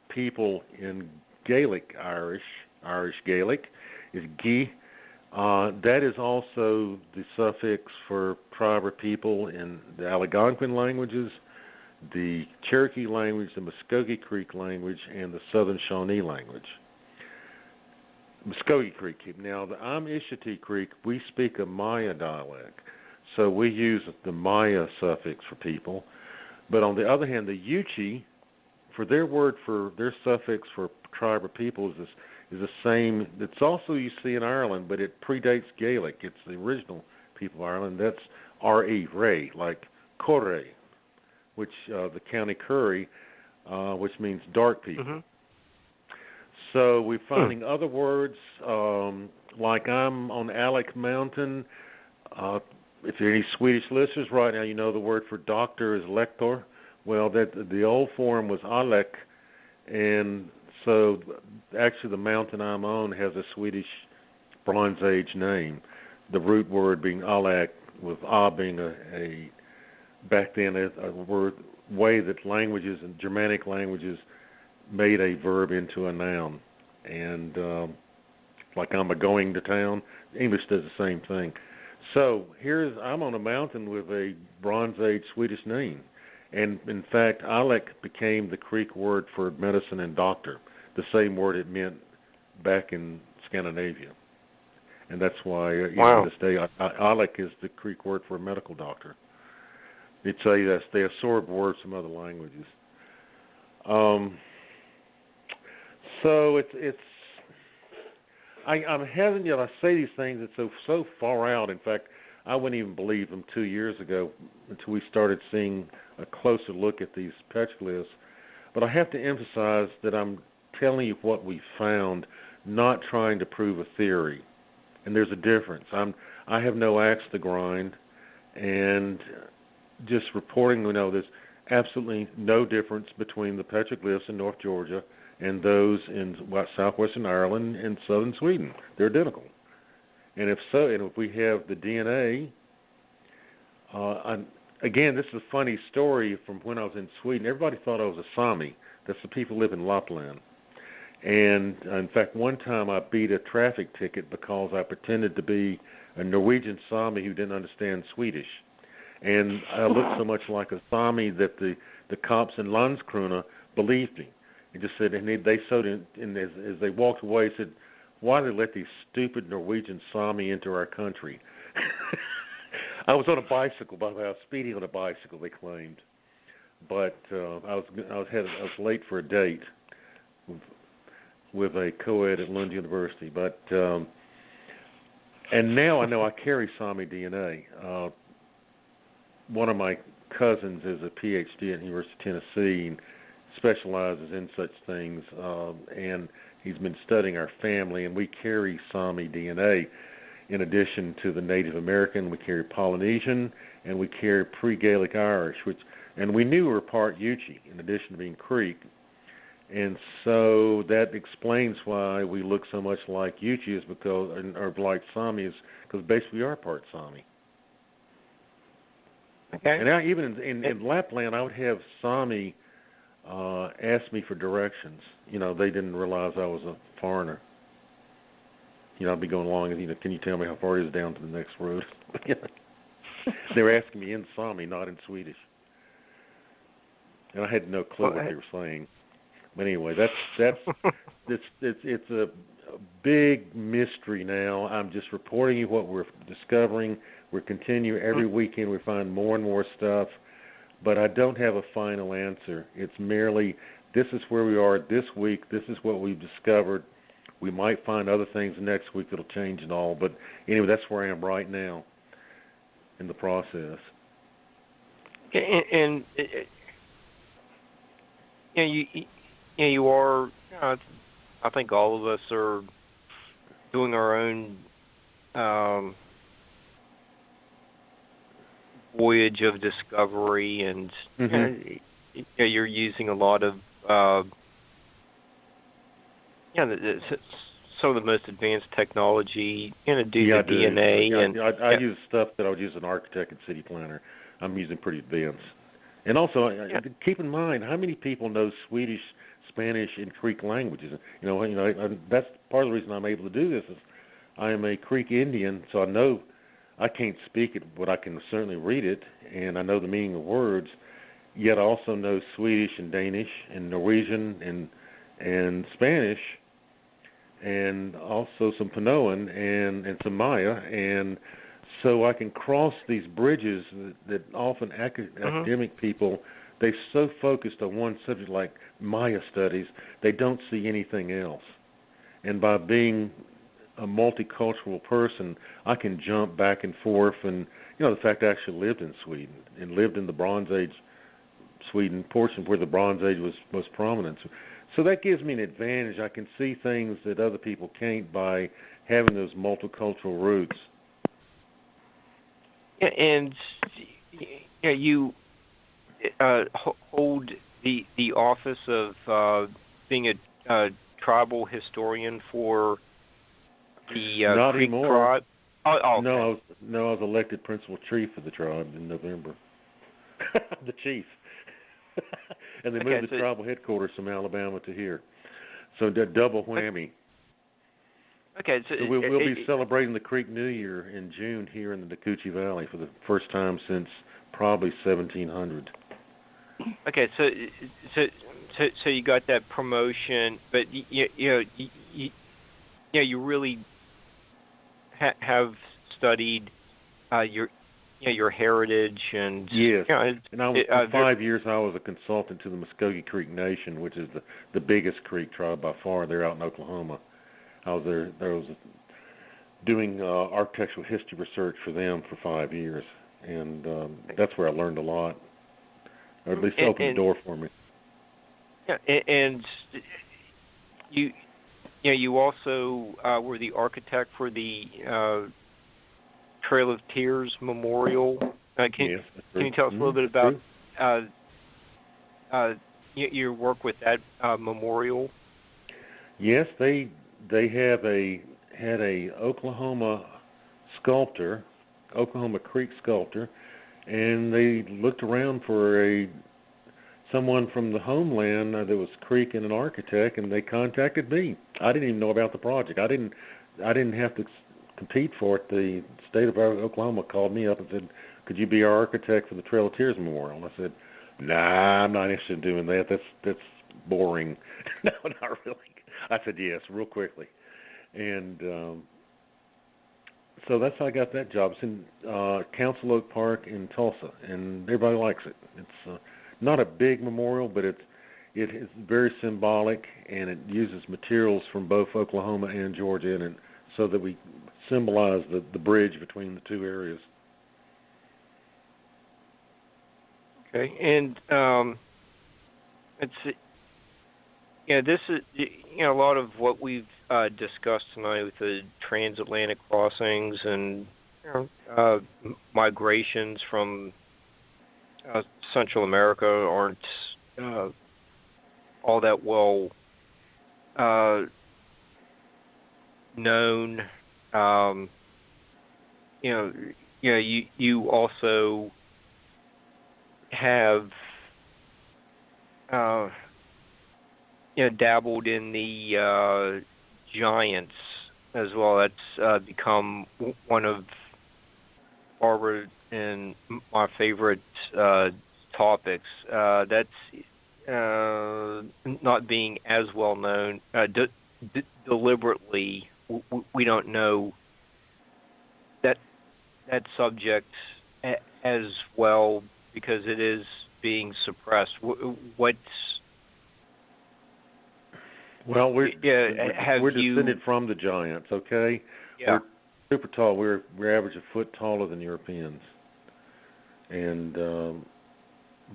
people in Gaelic Irish Gaelic is gi. That is also the suffix for tribe or people in the Algonquin languages, the Cherokee language, the Muskogee Creek language, and the Southern Shawnee language. Muskogee Creek. Now, the Am-Ishiti Creek, we speak a Maya dialect, so we use the Maya suffix for people. But on the other hand, the Yuchi, for their word for their suffix for tribe or people is the same. It's also you see in Ireland, but it predates Gaelic. It's the original people of Ireland. That's R-E, Ray, like Corre, which the County Curry, which means dark people. Mm-hmm. So we're finding other words, like I'm on Alec Mountain. If there are any Swedish listeners right now, you know the word for doctor is lektor. Well, the old form was Alec, and So actually the mountain I'm on has a Swedish Bronze Age name. The root word being alak, with being a back then a word way that languages and Germanic languages made a verb into a noun. And like I'm a going to town, English does the same thing. So I'm on a mountain with a Bronze Age Swedish name. And in fact, alek became the Greek word for medicine and doctor, the same word it meant back in Scandinavia. And that's why, to this day, alek is the Greek word for a medical doctor. They absorb words from other languages. So I'm hesitant. I say these things. It's so far out. In fact, I wouldn't even believe them 2 years ago until we started seeing a closer look at these petroglyphs. But I have to emphasize that I'm telling you what we found, not trying to prove a theory. And there's a difference. I have no axe to grind, and just reporting, there's absolutely no difference between the petroglyphs in North Georgia and those in southwestern Ireland and southern Sweden. They're identical. And if we have the DNA, again, this is a funny story from when I was in Sweden. Everybody thought I was a Sami. That's the people who live in Lapland. And, in fact, one time I beat a traffic ticket because I pretended to be a Norwegian Sami who didn't understand Swedish. And I looked so much like a Sami that the cops in Landskrona believed me. And just said, and they showed, and as they walked away, said, "Why do they let these stupid Norwegian Sami into our country?" I was on a bicycle, by the way. I was speeding on a bicycle, they claimed. But I was late for a date with a co-ed at Lund University. But and now I know I carry Sami DNA. One of my cousins is a PhD at the University of Tennessee and specializes in such things, and he's been studying our family, and we carry Sami DNA. In addition to the Native American, we carry Polynesian, and we carry pre-Gaelic Irish, and we knew we were part Yuchi, in addition to being Creek. And so that explains why we look so much like Yuchi, or like Sami, is because basically we are part Sami. Okay. And even in Lapland, I would have Sami ask me for directions. They didn't realize I was a foreigner. I'd be going along and, can you tell me how far it is down to the next road? They were asking me in Sami, not in Swedish. And I had no clue what they were saying. But anyway, that's it's a big mystery now. I'm just reporting you what we're discovering. We're continuing every weekend. We find more and more stuff. But I don't have a final answer. It's merely, this is where we are this week. This is what we've discovered. We might find other things next week that'll change it all. But anyway, that's where I am right now in the process. And you are, I think all of us are doing our own voyage of discovery, and you're using a lot of some of the most advanced technology do the DNA. I use stuff that I would use an architect and city planner. I'm using pretty advanced. And also, keep in mind, how many people know Swedish, Spanish, and Creek languages? That's part of the reason I'm able to do this is I am a Creek Indian, so I know I can't speak it, but I can certainly read it, and I know the meaning of words. Yet I also know Swedish and Danish and Norwegian and Spanish, and also some Pinoan and some Maya, and so I can cross these bridges that often academic people, they're so focused on one subject like Maya studies, they don't see anything else. And by being a multicultural person, I can jump back and forth. And, the fact I actually lived in Sweden and lived in the Bronze Age Sweden portion where the Bronze Age was most prominent. So that gives me an advantage. I can see things that other people can't by having those multicultural roots. And you hold the office of being tribal historian for the Not Creek anymore. tribe? Oh, okay. No, I was elected principal chief of the tribe in November. The chief. And they moved the tribal headquarters from Alabama to here. So double whammy. Okay, so we'll be celebrating the Creek New Year in June here in the Nacoochee Valley for the first time since probably 1700. Okay, so you got that promotion, but you really have studied your heritage and yes. And for 5 years I was a consultant to the Muskogee Creek Nation, which is the biggest Creek tribe by far. They're out in Oklahoma. I was there. I was doing architectural history research for them for 5 years, and that's where I learned a lot, or at least opened the door for me. Yeah, and you also were the architect for the Trail of Tears Memorial. Can you tell us a little bit about your work with that memorial? Yes, they had a Oklahoma Creek sculptor, and they looked around for someone from the homeland that was Creek and an architect, and they contacted me. I didn't even know about the project. I didn't have to compete for it. The state of Oklahoma called me up and said, "Could you be our architect for the Trail of Tears Memorial?" And I said, "Nah, I'm not interested in doing that. That's boring." No, not really. I said yes, real quickly, and so that's how I got that job. It's in Council Oak Park in Tulsa, and everybody likes it. It's not a big memorial, but it is very symbolic, and it uses materials from both Oklahoma and Georgia in it, so that we symbolize the bridge between the two areas. Okay, and this is a lot of what we've discussed tonight with the transatlantic crossings and migrations from Central America aren't all that well known. You also have dabbled in the giants as well. That's become one of Barbara and my favorite topics. That's not being as well known. Deliberately, we don't know that subject as well because it is being suppressed. Well, we're descended from the giants, okay? Yeah. We're super tall. We're average a foot taller than Europeans. And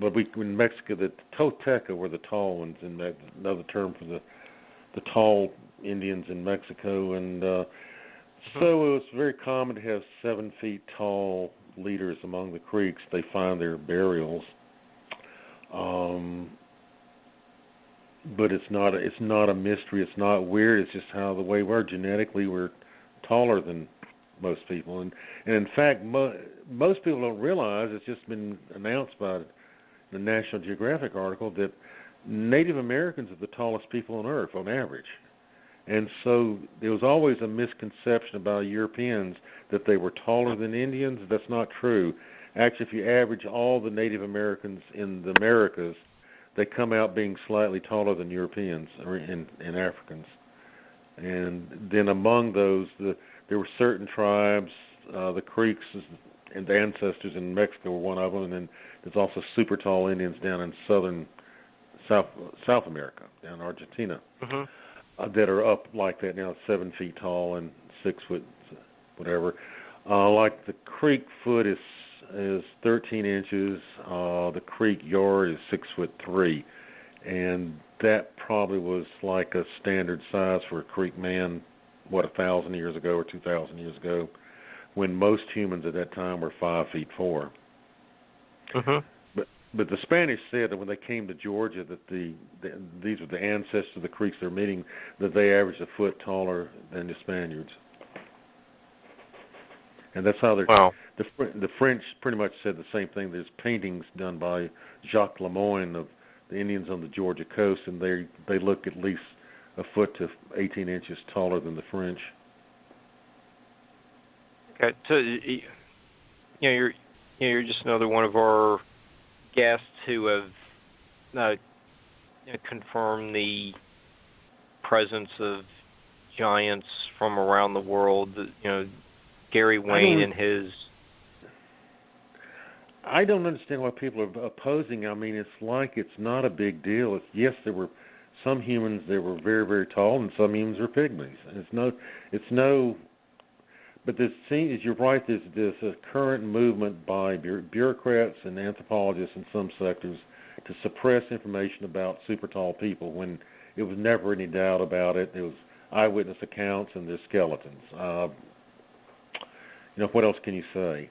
but in Mexico, the Tolteca were the tall ones, and that's another term for the tall Indians in Mexico. And so it was very common to have 7 feet tall leaders among the Creeks. They find their burials. But it's not a mystery. It's not weird. It's just how the way we're genetically, we're taller than most people. And in fact, most people don't realize, it's just been announced by the National Geographic article, that Native Americans are the tallest people on Earth on average. And so there was always a misconception about Europeans that they were taller than Indians. That's not true. Actually, if you average all the Native Americans in the Americas, they come out being slightly taller than Europeans and Africans. And then among those, there were certain tribes, the Creeks and the ancestors in Mexico were one of them, and then there's also super tall Indians down in South America, down in Argentina, that are up like that now, 7 feet tall and 6 foot, whatever. Like the Creek foot is 13 inches. The Creek yard is 6'3", and that probably was like a standard size for a Creek man, 1,000 years ago or 2,000 years ago, when most humans at that time were 5'4". But the Spanish said that when they came to Georgia that these were the ancestors of the Creeks they're meeting, that they averaged a foot taller than the Spaniards. And that's how they're. Wow. The French pretty much said the same thing. There's paintings done by Jacques Lemoyne of the Indians on the Georgia coast, and they look at least a foot to 18 inches taller than the French. Okay, so you're just another one of our guests who have confirmed the presence of giants from around the world. Gary Wayne and his. I don't understand why people are opposing. I mean, it's like it's not a big deal. Yes, there were some humans that were very, very tall, and some humans were pygmies. And it's no. But you're right. There's a current movement by bureaucrats and anthropologists in some sectors to suppress information about super tall people when it was never any doubt about it. There was eyewitness accounts and their skeletons. What else can you say?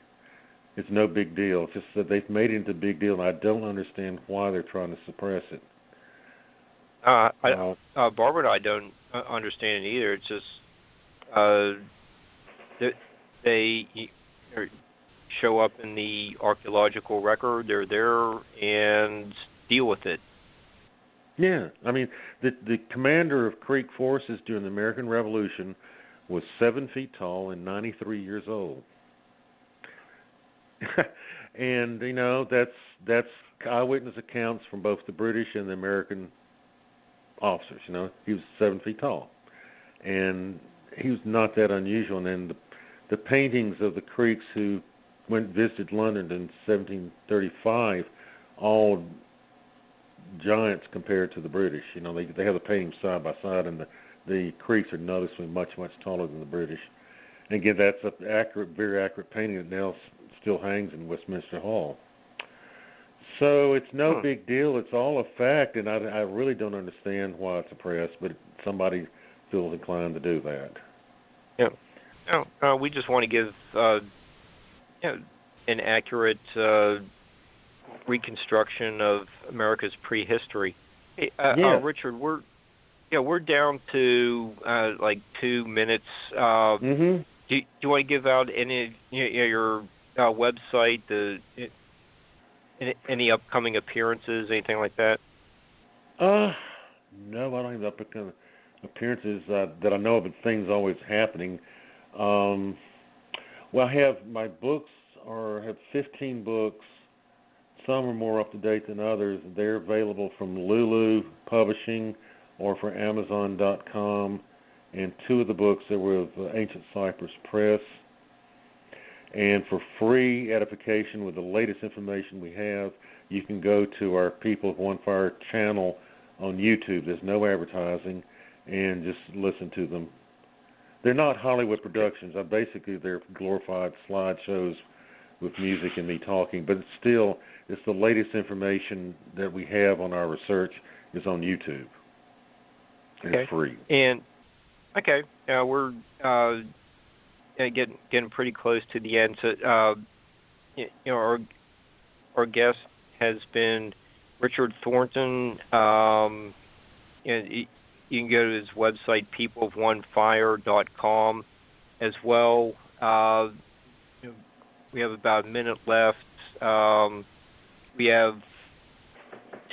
It's no big deal. It's just that they've made it into a big deal, and I don't understand why they're trying to suppress it. Barbara and I don't understand it either. It's just they show up in the archaeological record. They're there and deal with it. Yeah, I mean, the commander of Creek forces during the American Revolution was 7 feet tall and 93 years old. And that's eyewitness accounts from both the British and the American officers. He was 7 feet tall, and he was not that unusual. And then the paintings of the Creeks who visited London in 1735, all giants compared to the British. They have the paintings side by side, and the Creeks are noticeably much, much taller than the British. And again, that's an accurate, very accurate painting that now still hangs in Westminster Hall. So it's no big deal. It's all a fact, and I really don't understand why it's suppressed, but somebody feels inclined to do that. Yeah. No, we just want to give an accurate reconstruction of America's prehistory. Hey, Richard, we're down to like 2 minutes. Do you want to give out any your website, any upcoming appearances, anything like that? No, I don't have upcoming appearances that I know of, but things always happening. Well, I have my books have 15 books. Some are more up to date than others. They're available from Lulu Publishing or for Amazon.com, and 2 of the books that were of Ancient Cyprus Press. And for free edification with the latest information we have, you can go to our People of One Fire channel on YouTube. There's no advertising, and just listen to them. They're not Hollywood productions. They're glorified slideshows with music and me talking, but it's the latest information that we have on our research is on YouTube. It's free. And we're getting pretty close to the end. So, our guest has been Richard Thornton. You can go to his website, peopleofonefire.com, as well. We have about a minute left. We have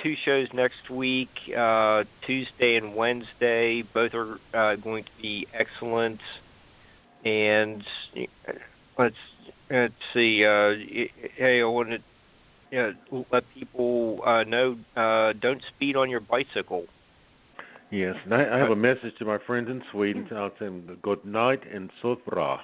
2 shows next week, Tuesday and Wednesday. Both are going to be excellent. And let's see. Hey, I want to let people know, don't speed on your bicycle. Yes, and I have a message to my friends in Sweden. I'll tell them good night and so bra.